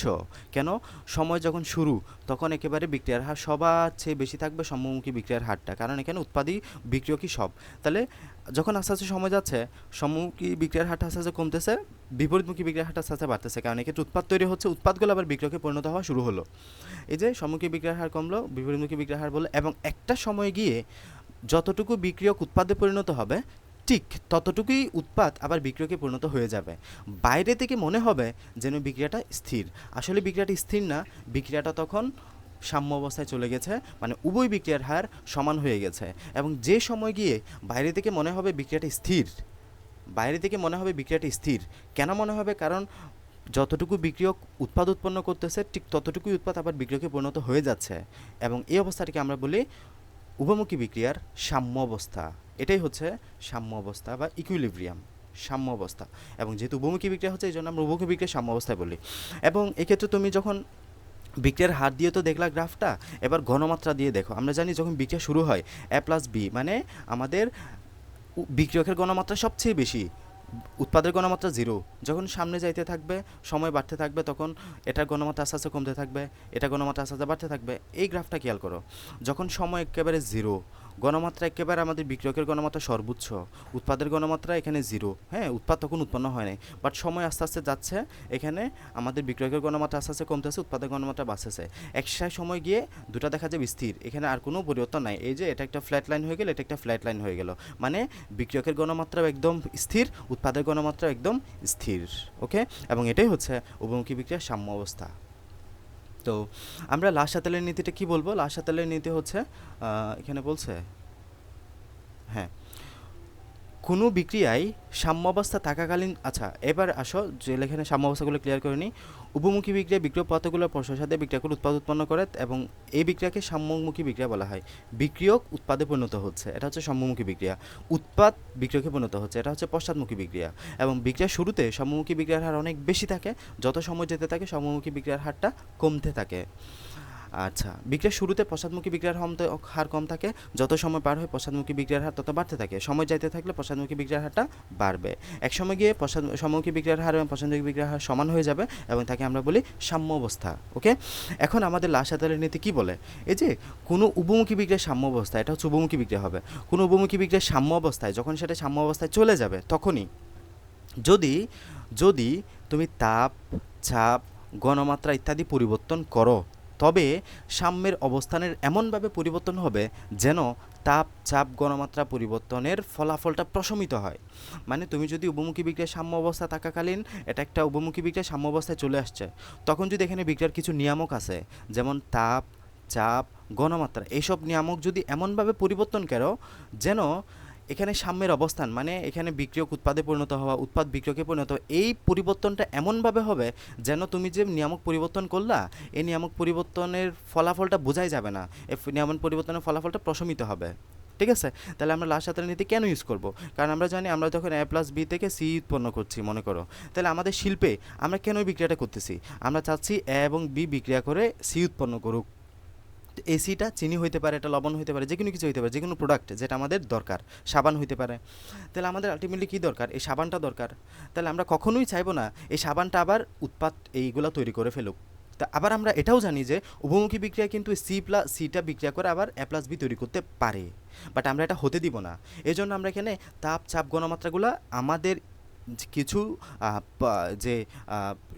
কেন? সময় যখন শুরু তখন একেবারে বিক্রিয়ার হার সবার চেয়ে বেশি থাকবে সম্মুখী বিক্রিয়ার হারটা, কারণ এখানে উৎপাদী বিক্রিয়কই সব। তাহলে যখন আস্তে আস্তে সময় যাচ্ছে সম্মুখী বিক্রিয়ার হারটা আস্তে আস্তে কমতেছে, বিপরীতমুখী বিক্রিয়ার হারটা আস্তে আস্তে বাড়তেছে, কারণ এক্ষেত্রে উৎপাদ তৈরি হচ্ছে, উৎপাদগুলো আবার বিক্রিয়কে পরিণত হওয়া শুরু হলো। এই যে সম্মুখী বিক্রিয়ার হার কমলো, বিপরীতমুখী বিক্রিয়ার হার বললো, এবং একটা সময় গিয়ে যতটুকু বিক্রিয়ক উৎপাদে পরিণত হবে ঠিক ততটুকুই উৎপাদ আবার বিক্রিয়কে পরিণত হয়ে যাবে। বাইরে থেকে মনে হবে যেন বিক্রিয়াটা স্থির, আসলে বিক্রিয়াটা স্থির না, বিক্রিয়াটা তখন সাম্য অবস্থায় চলে গেছে, মানে উভয় বিক্রিয়ার হার সমান হয়ে গেছে। এবং যে সময় গিয়ে বাইরে থেকে মনে হবে বিক্রিয়াটা স্থির, বাইরে থেকে মনে হবে বিক্রিয়াটা স্থির, কেন মনে হবে? কারণ যতটুকু বিক্রিয়ক উৎপাদ উৎপন্ন করতেছে ঠিক ততটুকুই উৎপাদ আবার বিক্রিয়কে পরিণত হয়ে যাচ্ছে, এবং এই অবস্থাটিকে আমরা বলি উভমুখী বিক্রিয়ার সাম্য অবস্থা। এটাই হচ্ছে সাম্য অবস্থা বা ইকুইলিব্রিয়াম, সাম্য অবস্থা। এবং যেহেতু উভমুখী বিক্রিয়া হচ্ছে এই জন্য আমরা উভমুখী বিক্রিয়ার সাম্য অবস্থায় বলি। এবং এক্ষেত্রে তুমি যখন বিক্রিয়ার হার দিয়ে তো দেখলা গ্রাফটা, এবার ঘনমাত্রা দিয়ে দেখো। আমরা জানি যখন বিক্রিয়া শুরু হয় A+B, মানে আমাদের বিক্রিয়কের ঘনমাত্রা সবচেয়ে বেশি, উৎপাদের ঘনমাত্রা 0। যখন সামনে যাইতে থাকবে, সময় বাড়তে থাকবে, তখন এটার ঘনমাত্রা আস্তে আস্তে কমতে থাকবে, এটা ঘনমাত্রা আস্তে আস্তে বাড়তে থাকবে। এই গ্রাফটা খেয়াল করো, যখন সময় একেবারে 0, ঘনমাত্রা একেবারে আমাদের বিক্রিয়কের ঘনমাত্রা সর্বোচ্চ, উৎপাদের ঘনমাত্রা এখানে 0, হ্যাঁ, উৎপাদ তখন উৎপন্ন হয় নাই, বাট সময় আস্তে আস্তে যাচ্ছে, এখানে আমাদের বিক্রিয়কের ঘনমাত্রা আস্তে আস্তে কমতেছে, উৎপাদের ঘনমাত্রা বাড়তেছে। একসাথে সময় গিয়ে দুটা দেখা যাবে স্থির, এখানে আর কোনো পরিবর্তন নাই। এই যে এটা একটা ফ্ল্যাট লাইন হয়ে গেল, এটা একটা ফ্ল্যাট লাইন হয়ে গেল, মানে বিক্রিয়কের ঘনমাত্রাও একদম স্থির, উৎপাদের ঘনমাত্রা একদম স্থির। ওকে, এবং এটাই হচ্ছে উভমুখী বিক্রিয়ার সাম্য অবস্থা। তো আমরা লা-শাতেলের নীতিটা কি বলবো? লা-শাতেলের নীতি হচ্ছে এখানে বলছে, হ্যাঁ, কোনো বিক্রিয়ায় সাম্যাবস্থা থাকাকালীন, আচ্ছা এবার আসো যে এখানে সাম্যাবস্থাগুলো ক্লিয়ার করে নিই। উপমুখী বিক্রিয়া বিক্রিয়ক পদার্থগুলোর পরস্পরের সাথে বিক্রিয়া করে উৎপাদ উৎপন্ন করে, এবং এই বিক্রিয়াকে সাম্যমুখী বিক্রিয়া বলা হয়। বিক্রিয়ক উৎপাদে পরিণত হচ্ছে, এটা হচ্ছে সম্মুখী বিক্রিয়া। উৎপাদ বিক্রিয়কে পরিণত হচ্ছে, এটা হচ্ছে পশ্চাৎমুখী বিক্রিয়া। এবং বিক্রিয়ার শুরুতে সম্মুখী বিক্রিয়ার হার অনেক বেশি থাকে, যত সময় যেতে থাকে সম্মুখী বিক্রিয়ার হারটা কমতে থাকে। আচ্ছা, বিক্রিয়ার শুরুতে পশ্চাৎমুখী বিক্রিয়ার হার কম থাকে, যত সময় পার হয় পশ্চাৎমুখী বিক্রিয়ার হার তত বাড়তে থাকে, সময় যাইতে থাকলে পশ্চাৎমুখী বিক্রিয়ার হারটা বাড়বে। এক সময় গিয়ে সম্মুখী বিক্রিয়ার হার এবং পশ্চাৎমুখী বিক্রিয়ার হার সমান হয়ে যাবে, এবং তাকে আমরা বলি সাম্য অবস্থা। ওকে, এখন আমাদের লা-শাতেলের নীতি কী বলে? এই যে কোনো উভমুখী বিক্রিয়ার সাম্য অবস্থা, এটা হচ্ছে উভমুখী বিক্রিয়া হবে। কোনো উভমুখী বিক্রিয়ার সাম্য অবস্থায় যখন সেটা সাম্য অবস্থায় চলে যাবে, তখনই যদি যদি তুমি তাপ, চাপ, ঘনমাত্রা ইত্যাদি পরিবর্তন করো, তবে সাম্যের অবস্থানের এমনভাবে পরিবর্তন হবে যেন তাপ, চাপ, ঘনমাত্রা পরিবর্তনের ফলাফলটা প্রশমিত হয়। মানে তুমি যদি উভমুখী বিক্রিয়ার সাম্য অবস্থা থাকাকালীন এটা একটা উভমুখী বিক্রিয়ার সাম্য অবস্থায় চলে আসছে, তখন যদি এখানে বিক্রিয়ার কিছু নিয়ামক আছে, যেমন তাপ, চাপ, ঘনমাত্রা, এইসব নিয়ামক যদি এমনভাবে পরিবর্তন করো যেন এখানে সাম্যের অবস্থান, মানে এখানে বিক্রিয়ক উৎপাদে পরিণত হওয়া, উৎপাদ বিক্রিয়কে পরিণত হওয়া, এই পরিবর্তনটা এমনভাবে হবে যেন তুমি যে নিয়ামক পরিবর্তন করলা, এই নিয়ামক পরিবর্তনের ফলাফলটা বোঝাই যাবে না, এই নিয়ামক পরিবর্তনের ফলাফলটা প্রশমিত হবে। ঠিক আছে, তাহলে আমরা লা-শাতেলের নীতি কেন ইউজ করব? কারণ আমরা জানি আমরা যখন A+B থেকে C উৎপন্ন করছি মনে করো, তাহলে আমাদের শিল্পে আমরা কেন বিক্রিয়াটা করতেছি? আমরা চাচ্ছি A এবং B বিক্রিয়া করে C উৎপন্ন করুক। এসিটা চিনি হইতে পারে, এটা লবণ হইতে পারে, যে কোনো কিছু হইতে পারে, যে কোনো প্রোডাক্ট যেটা আমাদের দরকার, সাবান হইতে পারে। তাহলে আমাদের আলটিমেটলি কী দরকার? এই সাবানটা দরকার। তাহলে আমরা কখনোই চাইবো না এই সাবানটা আবার উৎপাদ এইগুলো তৈরি করে ফেলুক। তা আবার আমরা এটাও জানি যে উভমুখী বিক্রিয়া কিন্তু সিটা বিক্রিয়া করে আবার A+B তৈরি করতে পারে, বাট আমরা এটা হতে দিব না। এই জন্য আমরা এখানে তাপ, চাপ, ঘনমাত্রাগুলো আমাদের কিছু যে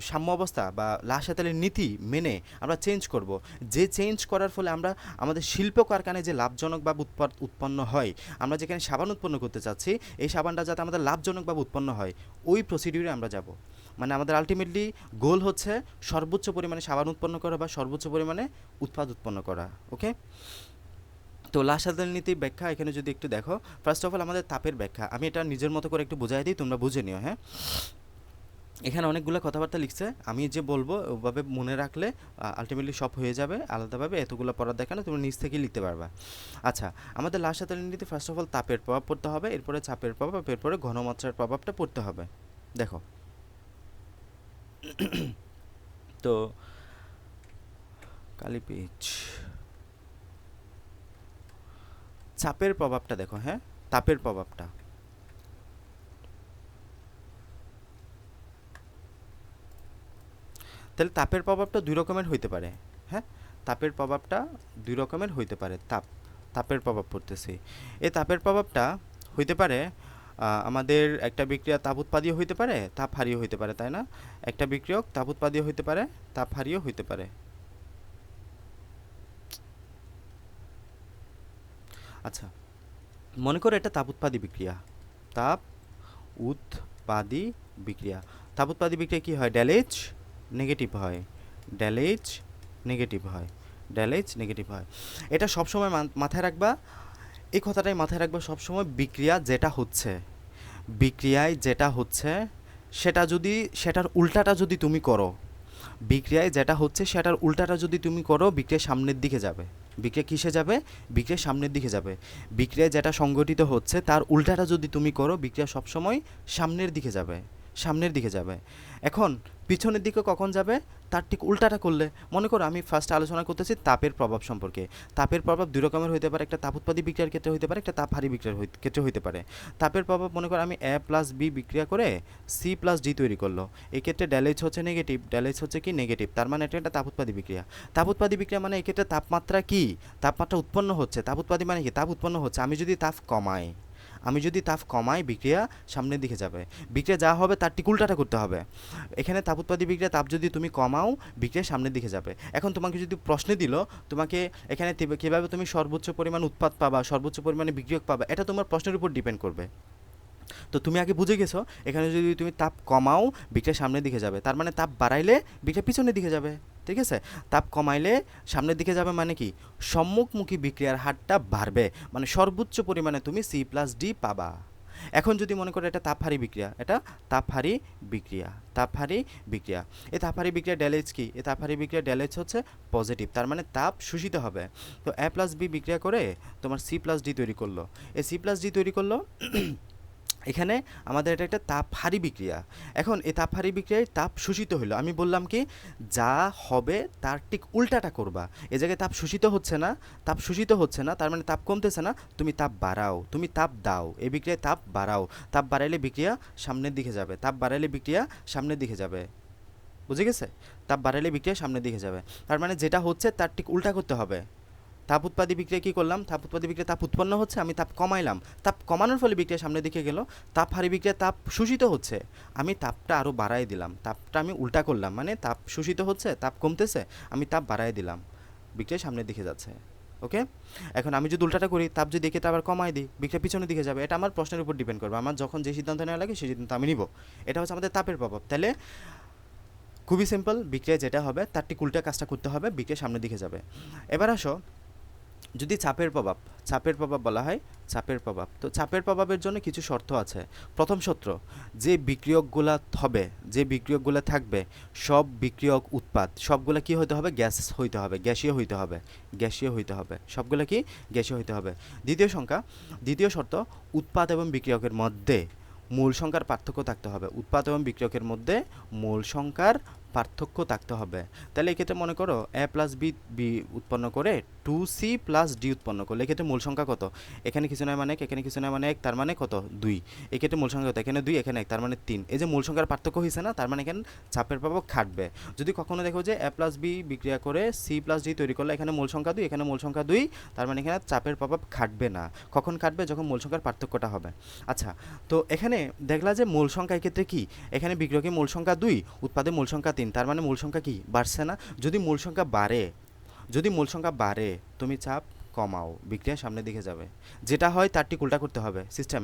সাম্য অবস্থা বা লাসাতালের নীতি মেনে আমরা চেঞ্জ করব, যে চেঞ্জ করার ফলে আমরা আমাদের শিল্প কারখানায় যে লাভজনকভাবে উৎপন্ন হয়, আমরা যেখানে সাবান উৎপন্ন করতে চাচ্ছি, এই সাবানটা যাতে আমাদের লাভজনকভাবে উৎপন্ন হয়, ওই প্রসিডিউরে আমরা যাব। মানে আমাদের আলটিমেটলি গোল হচ্ছে সর্বোচ্চ পরিমাণে সাবান উৎপন্ন করা বা সর্বোচ্চ পরিমাণে উৎপাদ উৎপন্ন করা। ওকে, তো লাসাতাল নীতির ব্যাখ্যা এখানে যদি একটু দেখো, ফার্স্ট অফ অল আমাদের তাপের ব্যাখ্যা আমি এটা নিজের মতো করে একটু বোঝাই দিই, তোমরা বুঝে নিও। হ্যাঁ, এখানে অনেকগুলো কথাবার্তা লিখছে, আমি যে বলবো ওভাবে মনে রাখলে আলটিমেটলি সব হয়ে যাবে। আলাদাভাবে এতগুলো পড়ার দেখা না, তুমি নিজ থেকেই লিখতে পারবা। আচ্ছা, আমাদের লাসাতাল নীতি ফার্স্ট অফ অল তাপের প্রভাব পড়তে হবে, এরপরে চাপের প্রভাব, এরপরে ঘনমাত্রার প্রভাবটা পড়তে হবে। দেখো তো কালি পেজ, চাপের প্রভাবটা দেখো। হ্যাঁ, তাপের প্রভাবটা, তাহলে তাপের প্রভাবটা দুই রকমের হইতে পারে। হ্যাঁ, তাপের প্রভাবটা দুই রকমের হইতে পারে। তাপের প্রভাব পড়তেছি, এই তাপের প্রভাবটা হইতে পারে আমাদের একটা বিক্রিয়া তাপ উৎপাদীয় হইতে পারে, তাপ হারিও হইতে পারে, তাই না? একটা বিক্রিয়ক তাপ উৎপাদীয় হইতে পারে, তাপ হারিও হইতে পারে। আচ্ছা, মনে করো এটা তাপ উৎপাদী বিক্রিয়া, তাপ উৎপাদী বিক্রিয়া। তাপ উৎপাদী বিক্রিয়া কী হয়? ড্যালেজ নেগেটিভ হয়, ড্যালেজ নেগেটিভ হয়, ড্যালেজ নেগেটিভ হয়। এটা সবসময় মাথায় রাখবা, এই কথাটাই মাথায় রাখবা সবসময়। বিক্রিয়া যেটা হচ্ছে, বিক্রিয়ায় যেটা হচ্ছে সেটার উল্টাটা যদি তুমি করো, বিক্রিয়ায় যেটা হচ্ছে সেটার উল্টাটা যদি তুমি করো, বিক্রিয়া সামনের দিকে যাবে। বিক্রিয়া কিসে যাবে? বিক্রিয়া সামনের দিকে যাবে। বিক্রিয়ায় যেটা সংঘটিত হচ্ছে তার উল্টাটা যদি তুমি করো, বিক্রিয়া সবসময় সামনের দিকে যাবে, সামনের দিকে যাবে। এখন পিছনের দিকে কখন যাবে? তার ঠিক উল্টাটা করলে। মনে করো আমি ফার্স্ট আলোচনা করতেছি তাপের প্রভাব সম্পর্কে। তাপের প্রভাব দুই রকমের হইতে পারে, একটা তাপ উৎপাদী বিক্রিয়ার ক্ষেত্রে হইতে পারে, একটা তাপ হারি বিক্রিয়ার ক্ষেত্রে হইতে পারে। তাপের প্রভাব মনে করো আমি A+B বিক্রিয়া করে C+D তৈরি করলো, এই ক্ষেত্রে ড্যালেজ হচ্ছে নেগেটিভ, ড্যালেজ হচ্ছে কি নেগেটিভ, তার মানে এটা একটা তাপ উৎপাদী বিক্রিয়া। তাপ উৎপাদী বিক্রিয়া মানে এই ক্ষেত্রে তাপমাত্রা কি? তাপমাত্রা উৎপন্ন হচ্ছে। তাপ উৎপাদী মানে কি? তাপ উৎপন্ন হচ্ছে। আমি যদি তাপ কমাই, বিক্রিয়া সামনের দিকে যাবে। বিক্রিয়া যা হবে তার ঠিক উল্টাটা করতে হবে। এখানে তাপ উৎপাদী বিক্রিয়া তাপ যদি তুমি কমাও, বিক্রিয়া সামনের দিকে যাবে। এখন তোমাকে যদি প্রশ্নে দিল তোমাকে এখানে কীভাবে তুমি সর্বোচ্চ পরিমাণ উৎপাদ পাবা, সর্বোচ্চ পরিমাণে বিক্রিয়ক পাবা, এটা তোমার প্রশ্নের উপর ডিপেন্ড করবে। তো তুমি আগে বুঝে গেছো এখানে যদি তুমি তাপ কমাও, বিক্রিয়া সামনের দিকে যাবে, তার মানে তাপ বাড়াইলে বিক্রিয়া পিছনের দিকে যাবে। ঠিক আছে, তাপ কমাইলে সামনের দিকে যাবে, মানে কি সম্মুখমুখী বিক্রিয়ার হারটা বাড়বে, মানে সর্বোচ্চ পরিমাণে তুমি C+D পাবা। এখন যদি মনে করো এটা তাপহারী বিক্রিয়া, এটা তাপহারী বিক্রিয়া, তাপহারী বিক্রিয়া। এই তাপহারী বিক্রিয়া ড্যালেজ কি? এই তাপহারী বিক্রিয়া ড্যালেজ হচ্ছে পজিটিভ, তার মানে তাপ শোষিত হবে। তো A+B বিক্রিয়া করে তোমার C+D তৈরি করলো, এই C+D তৈরি করলো এখানে আমাদের এটা একটা তাপহারী বিক্রিয়া। এখন এই তাপহারী বিক্রিয়ায় তাপ শোষিত হলো, আমি বললাম কি যা হবে তার ঠিক উল্টাটা করবা। এ জায়গায় তাপ শোষিত হচ্ছে না, তাপ শোষিত হচ্ছে না, তার মানে তাপ কমতেছে না, তুমি তাপ বাড়াও, তুমি তাপ দাও, এই বিক্রিয়ায় তাপ বাড়াও। তাপ বাড়াইলে বিক্রিয়া সামনের দিকে যাবে, তাপ বাড়াইলে বিক্রিয়া সামনের দিকে যাবে। বুঝে গেছে? তাপ বাড়াইলে বিক্রিয়া সামনের দিকে যাবে, তার মানে যেটা হচ্ছে তার ঠিক উল্টা করতে হবে। তাপ উৎপাদী বিক্রিয়া কী করলাম? তাপ উৎপাদী বিক্রিয়া তাপ উৎপন্ন হচ্ছে, আমি তাপ কমাইলাম, তাপ কমানোর ফলে বিক্রিয়া সামনের দিকে গেল। তাপ হারি বিক্রিয়া তাপ শোষিত হচ্ছে, আমি তাপটা আরও বাড়াই দিলাম, তাপটা আমি উল্টা করলাম, মানে তাপ শোষিত হচ্ছে, তাপ কমতেছে, আমি তাপ বাড়াই দিলাম, বিক্রিয়া সামনের দিকে যাচ্ছে। ওকে, এখন আমি যদি উল্টাটা করি, তাপ যদি একে আবার কমাই দিই, বিক্রিয়া পিছনের দিকে যাবে। এটা আমার প্রশ্নের উপর ডিপেন্ড করবে, আমার যখন যে সিদ্ধান্ত নেওয়া লাগে সেই সিদ্ধান্ত আমি নিব। এটা হচ্ছে আমাদের তাপের প্রভাব। তাহলে খুবই সিম্পল, বিক্রিয়া যেটা হবে তার ঠিক উল্টা কাজটা করতে হবে, বিক্রিয়া সামনের দিকে যাবে। এবার আসো যদি চাপের প্রভাব বলা হয়, চাপের প্রভাব, তো চাপের প্রভাবের জন্য কিছু শর্ত আছে। প্রথম শর্ত, যে বিক্রিয়কগুলো থাকবে সব বিক্রিয়ক উৎপাদ সবগুলো কি হতে হবে? গ্যাস হইতে হবে, গ্যাসীয় হইতে হবে, গ্যাসীয় হইতে হবে, সবগুলো কি গ্যাসীয় হইতে হবে। দ্বিতীয় শর্ত, উৎপাদ এবং বিক্রিয়কের মধ্যে মূল সংখ্যার পার্থক্য থাকতে হবে। উৎপাদ এবং বিক্রিয়কের মধ্যে মূল সংখ্যার পার্থক্য থাকতে হবে। তাহলে এক্ষেত্রে মনে করো a প্লাস বি বি উৎপন্ন করে 2c প্লাস ডি উৎপন্ন করলে এক্ষেত্রে মূল সংখ্যা কত? এখানে কিছু নয় মানে এক, এখানে কিছু নয় মানে এক, তার মানে কত? 2। এক্ষেত্রে মূল সংখ্যা কত? এখানে 2, এখানে 1, তার মানে 3। এই যে মূল সংখ্যার পার্থক্য হয়েছে না, তার মানে এখানে চাপের প্রভাব খাটবে। যদি কখনো দেখো যে a প্লাস বি বিক্রিয়া করে c প্লাস ডি তৈরি করলে এখানে মূল সংখ্যা 2, এখানে মূল সংখ্যা 2, তার মানে এখানে চাপের প্রভাব খাটবে না। কখন খাটবে? যখন মূল সংখ্যার পার্থক্যটা হবে। আচ্ছা, তো এখানে দেখলা যে মূল সংখ্যা এক্ষেত্রে কি? এখানে বিক্রিয়কে মূল সংখ্যা 2, উৎপাদে মূল সংখ্যা 3, তার মানে মূল সংখ্যা কি বাড়ছে না? যদি মূল সংখ্যা বাড়ে, যদি মূল সংখ্যা বাড়ে তুমি চাপ কমাও, বিক্রিয়া সামনের দিকে যাবে। যেটা হয় তার ঠিক উল্টা করতে হবে সিস্টেম।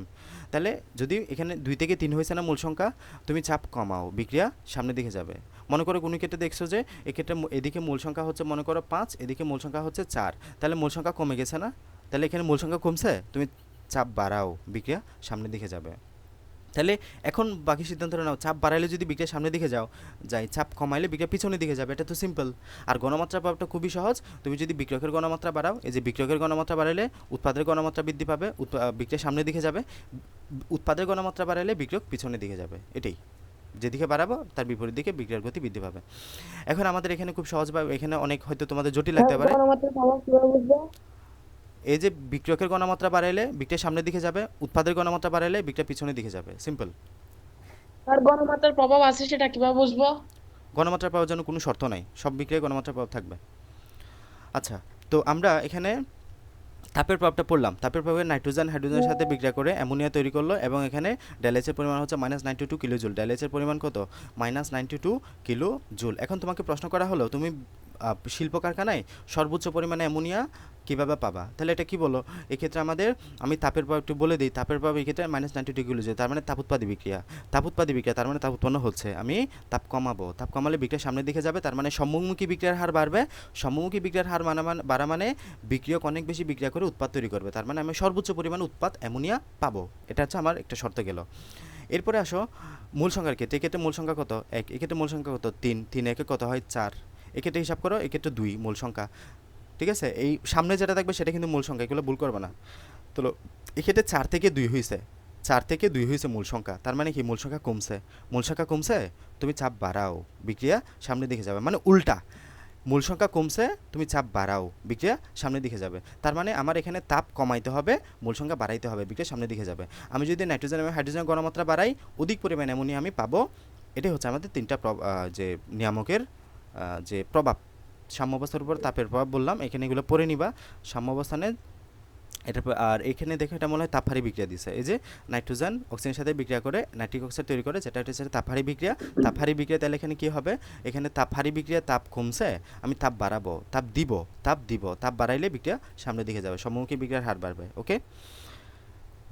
তাহলে যদি এখানে 2 থেকে 3 হয়েছে না মূল সংখ্যা, তুমি চাপ কমাও, বিক্রিয়া সামনের দিকে যাবে। মনে করো কোনো ক্ষেত্রে দেখছো যে এক্ষেত্রে এদিকে মূল সংখ্যা হচ্ছে মনে করো 5, এদিকে মূল সংখ্যা হচ্ছে 4, তাহলে মূল সংখ্যা কমে গেছে না? তাহলে এখানে মূল সংখ্যা কমছে, তুমি চাপ বাড়াও, বিক্রিয়া সামনের দিকে যাবে। তাহলে এখন বাকি সিদ্ধান্তটা নাও, চাপ বাড়াইলে যদি বিক্রিয়া সামনের দিকে যাই, চাপ কমাইলে বিক্রিয়া পিছনের দিকে যাবে। এটা তো সিম্পল। আর গণমাত্রা পাওয়াটা খুবই সহজ। তুমি যদি বিক্রয়কের গণমাত্রা বাড়াও, এই যে বিক্রয়কের গণমাত্রা বাড়াইলে উৎপাদের গণমাত্রা বৃদ্ধি পাবে, বিক্রিয়া সামনের দিকে যাবে। উৎপাদের গণমাত্রা বাড়াইলে বিক্রয়ক পিছনের দিকে যাবে। এটাই, যেদিকে বাড়াবো তার বিপরীত দিকে বিক্রিয়ার গতি বৃদ্ধি পাবে। এখন আমাদের এখানে খুব সহজভাবে, এখানে অনেক হয়তো তোমাদের জটিল লাগতে পারে। গণমাত্রার প্রভাব কিভাবে বুঝবো? এই যে বিক্রয়কের গণমাত্রা বাড়াইলে বিক্রিয়া সামনের দিকে যাবে, উৎপাদের গণমাত্রা বাড়াইলে বিক্রিয়া পিছনের দিকে যাবে। সিম্পল। আর গণমাত্রার প্রভাব আছে সেটা কিভাবে বুঝবো? গণমাত্রা পাওয়ার জন্য কোনো শর্ত নাই, সব বিক্রিয়ায় গণমাত্রা পাওয়া থাকবে। আচ্ছা, তো আমরা এখানে তাপের প্রভাবটা পড়লাম। তাপের প্রভাবে নাইট্রোজেন হাইড্রোজেনের সাথে বিক্রিয়া করে অ্যামোনিয়া তৈরি করলো, এবং এখানে ডেলএইচের পরিমাণ হচ্ছে -92 কিলো জুল। ডেলএইচের পরিমাণ কত? -92 কিলো জুল। এখন তোমাকে প্রশ্ন করা হলো তুমি শিল্প কারখানায় সর্বোচ্চ পরিমাণে অ্যামোনিয়া কীভাবে পাবা? তাহলে এটা কি বলো? এক্ষেত্রে আমি তাপের প্রভাব একটু বলে দিই। তাপের প্রভাব এক্ষেত্রে -92 কিলো জুল, তার মানে তাপ উৎপাদী বিক্রিয়া। তাপ উৎপাদী বিক্রিয়া, তার মানে তাপ উৎপন্ন হচ্ছে। আমি তাপ কমাবো, তাপ কমালে বিক্রিয়া সামনের দিকে যাবে, তার মানে সম্মুখমুখী বিক্রিয়ার হার বাড়বে। সম্মুখমুখী বিক্রিয়ার হার বাড়া মানে বিক্রিয়ক অনেক বেশি বিক্রিয়া করে উৎপাদ তৈরি করবে, তার মানে আমি সর্বোচ্চ পরিমাণ উৎপাদ অ্যামোনিয়া পাবো। এটা হচ্ছে আমার একটা শর্ত গেল। এরপরে আসো মূল সংখ্যার ক্ষেত্রে। এক্ষেত্রে মূল সংখ্যা কত? 1। এক্ষেত্রে মূল সংখ্যা কত? 3। 3 একে কত হয়? 4। এক্ষেত্রে হিসাব করো, এক্ষেত্রে 2 মূল সংখ্যা। ঠিক আছে, এই সামনে যেটা থাকবে সেটা কিন্তু মূল সংখ্যা, এগুলো ভুল করবে না। তো এক্ষেত্রে 4 থেকে 2 হয়েছে, 4 থেকে 2 হয়েছে মূল সংখ্যা, তার মানে কি মূল সংখ্যা কমছে। মূল সংখ্যা কমছে, তুমি চাপ বাড়াও, বিক্রিয়া সামনের দিকে যাবে। মানে উল্টা, মূল সংখ্যা কমছে, তুমি চাপ বাড়াও, বিক্রিয়া সামনের দিকে যাবে। তার মানে আমার এখানে তাপ কমাইতে হবে, মূল সংখ্যা বাড়াইতে হবে, বিক্রিয়া সামনের দিকে যাবে। আমি যদি নাইট্রোজেন এবং হাইড্রোজেন গণমাত্রা বাড়াই, অধিক পরিমাণে অ্যামোনিয়া আমি পাবো। এটাই হচ্ছে আমাদের তিনটা যে নিয়ামকের যে প্রভাব। সাম্যাবস্থার উপর তাপের প্রভাব বললাম, এখানে এগুলো পড়ে নিবা। সাম্যাবস্থানে এটা, আর এখানে দেখো এটা মনে হয় তাপহারী বিক্রিয়া দিছে। এই যে নাইট্রোজেন অক্সিজেনের সাথে বিক্রিয়া করে নাইট্রিক অক্সাইড তৈরি করে, যেটা হচ্ছে তাপহারী বিক্রিয়া। তাপহারী বিক্রিয়া, তাহলে এখানে কি হবে? এখানে তাপহারী বিক্রিয়া, তাপ কমছে, আমি তাপ বাড়াবো, তাপ দিব, তাপ বাড়াইলে বিক্রিয়া সামনের দিকে যাবে, সম্মুখী বিক্রিয়ার হার বাড়বে। ওকে,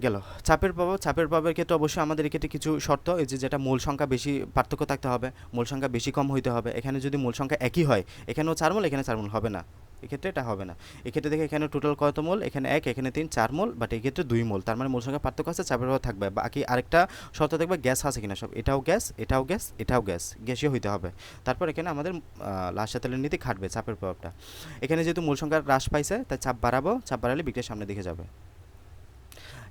গেল। চাপের প্রভাব। চাপের প্রভাবের ক্ষেত্রে অবশ্যই আমাদের এক্ষেত্রে কিছু শর্ত, এই যে যেটা মূল সংখ্যা বেশি পার্থক্য থাকতে হবে, মূল সংখ্যা বেশি কম হইতে হবে। এখানে যদি মূল সংখ্যা একই হয়, এখানেও 4 মোল, এখানে 4 মোল হবে না, এক্ষেত্রে এটা হবে না। এক্ষেত্রে দেখে এখানে টোটাল কত মোল? এখানে 1, এখানে 3, 4 মোল, বাট এক্ষেত্রে 2 মোল, তার মানে মূল সংখ্যা পার্থক্য আছে, চাপের প্রভাব থাকবে। বাকি আরেকটা শর্ত দেখবে, গ্যাস আছে কিনা সব। এটাও গ্যাস, এটাও গ্যাস, এটাও গ্যাস, গ্যাসীয় হইতে হবে। তারপর এখানে আমাদের লাস্ট তেলের নীতি খাটবে চাপের প্রভাবটা। এখানে যেহেতু মূল সংখ্যা হ্রাস পাইছে, তাই চাপ বাড়াবো, চাপ বাড়ালে বিক্রিয়া সামনের দিকে যাবে।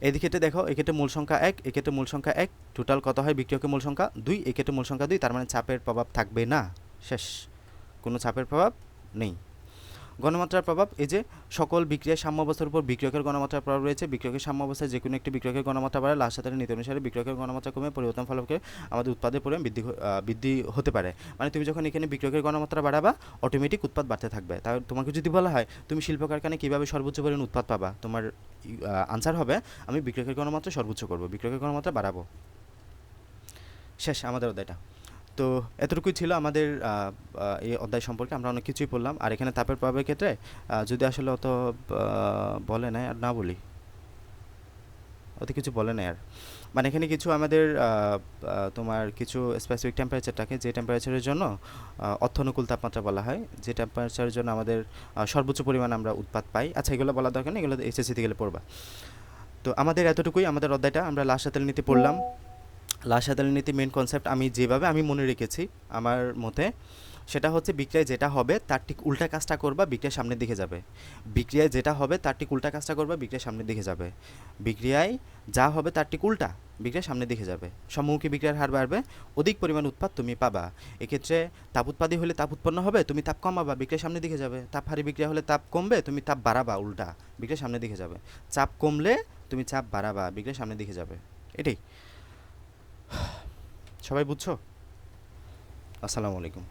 এদিকে দেখো, এক্ষেত্রে মূল সংখ্যা 1, এক্ষেত্রে মূল সংখ্যা 1, টোটাল কত হয়? বিক্রিয়কের মূল সংখ্যা 2, এক্ষেত্রে মূল সংখ্যা 2, তার মানে চাপের প্রভাব থাকবে না, শেষ, কোনো চাপের প্রভাব নেই। গণমাত্রার প্রভাব, এই যে সকল বিক্রিয়ার সাম্যাবস্থার উপর বিক্রিয়কের গণমাত্রার প্রভাব রয়েছে। বিক্রিয়কের সাম্যাবস্থায় যে কোনো একটি বিক্রিয়কের গণমাত্রা বাড়ে, লাস্ট সাথে নীতি অনুসারে বিক্রিয়কের গণমাত্রা কমে পরিবর্তন ফলকে আমাদের উৎপাদের পরিমাণ বৃদ্ধি হতে পারে। মানে তুমি যখন এখানে বিক্রিয়কের গণমাত্রা বাড়াবা, অটোমেটিক উৎপাদ বাড়তে থাকবে। তাই তোমাকে যদি বলা হয় তুমি শিল্প কারখানায় কীভাবে সর্বোচ্চ পরিমাণ উৎপাদ পাবা, তোমার আনসার হবে আমি বিক্রিয়কের গণমাত্রা সর্বোচ্চ করব, বিক্রিয়কের গণমাত্রা বাড়াবো। শেষ আমাদের অধ্যায়টা। তো এতটুকুই ছিল আমাদের এই অধ্যায় সম্পর্কে। আমরা অনেক কিছুই পড়লাম। আর এখানে তাপের প্রভাবের ক্ষেত্রে যদি আসলে অত বলে নাই, আর না বলি, অত কিছু বলে নাই আর, মানে এখানে কিছু আমাদের তোমার কিছু স্পেসিফিক টেম্পারেচার থাকে, যে টেম্পারেচারের জন্য অর্থনুকূল তাপমাত্রা বলা হয়, যে টেম্পারেচারের জন্য আমাদের সর্বোচ্চ পরিমাণ আমরা উৎপাদ পাই। আচ্ছা, এগুলো বলা দরকার নেই, এগুলো এসএসসিতে গেলে পড়বা। তো আমাদের এতটুকুই আমাদের অধ্যায়টা। আমরা লাস্ট সাতের নীতি পড়লাম। লাস্ট সাতের নীতি মেন কনসেপ্ট আমি যেভাবে আমি মনে রেখেছি আমার মতে, সেটা হচ্ছে বিক্রিয়ায় যেটা হবে তার ঠিক উল্টা কাজটা করবা, বিক্রিয়া সামনের দিকে যাবে। বিক্রিয়ায় যেটা হবে তার ঠিক উল্টা কাজটা করবা, বিক্রিয়া সামনের দিকে যাবে। বিক্রিয়ায় যা হবে তার ঠিক উল্টা, বিক্রিয়া সামনের দিকে যাবে, সম্মুখী বিক্রিয়ার হার বাড়বে, অধিক পরিমাণ উৎপাদ তুমি পাবা। এক্ষেত্রে তাপ উৎপাদী হলে তাপ উৎপন্ন হবে, তুমি তাপ কমাবা, বিক্রিয়া সামনের দিকে যাবে। তাপ হারি বিক্রিয়া হলে তাপ কমবে, তুমি তাপ বাড়াবা, উল্টা বিক্রিয়া সামনের দিকে যাবে। চাপ কমলে তুমি চাপ বাড়াবা, বিক্রিয়া সামনের দিকে যাবে। এটাই। সবাই বুঝছো? আসসালামু আলাইকুম।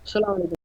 আসসালামু আলাইকুম।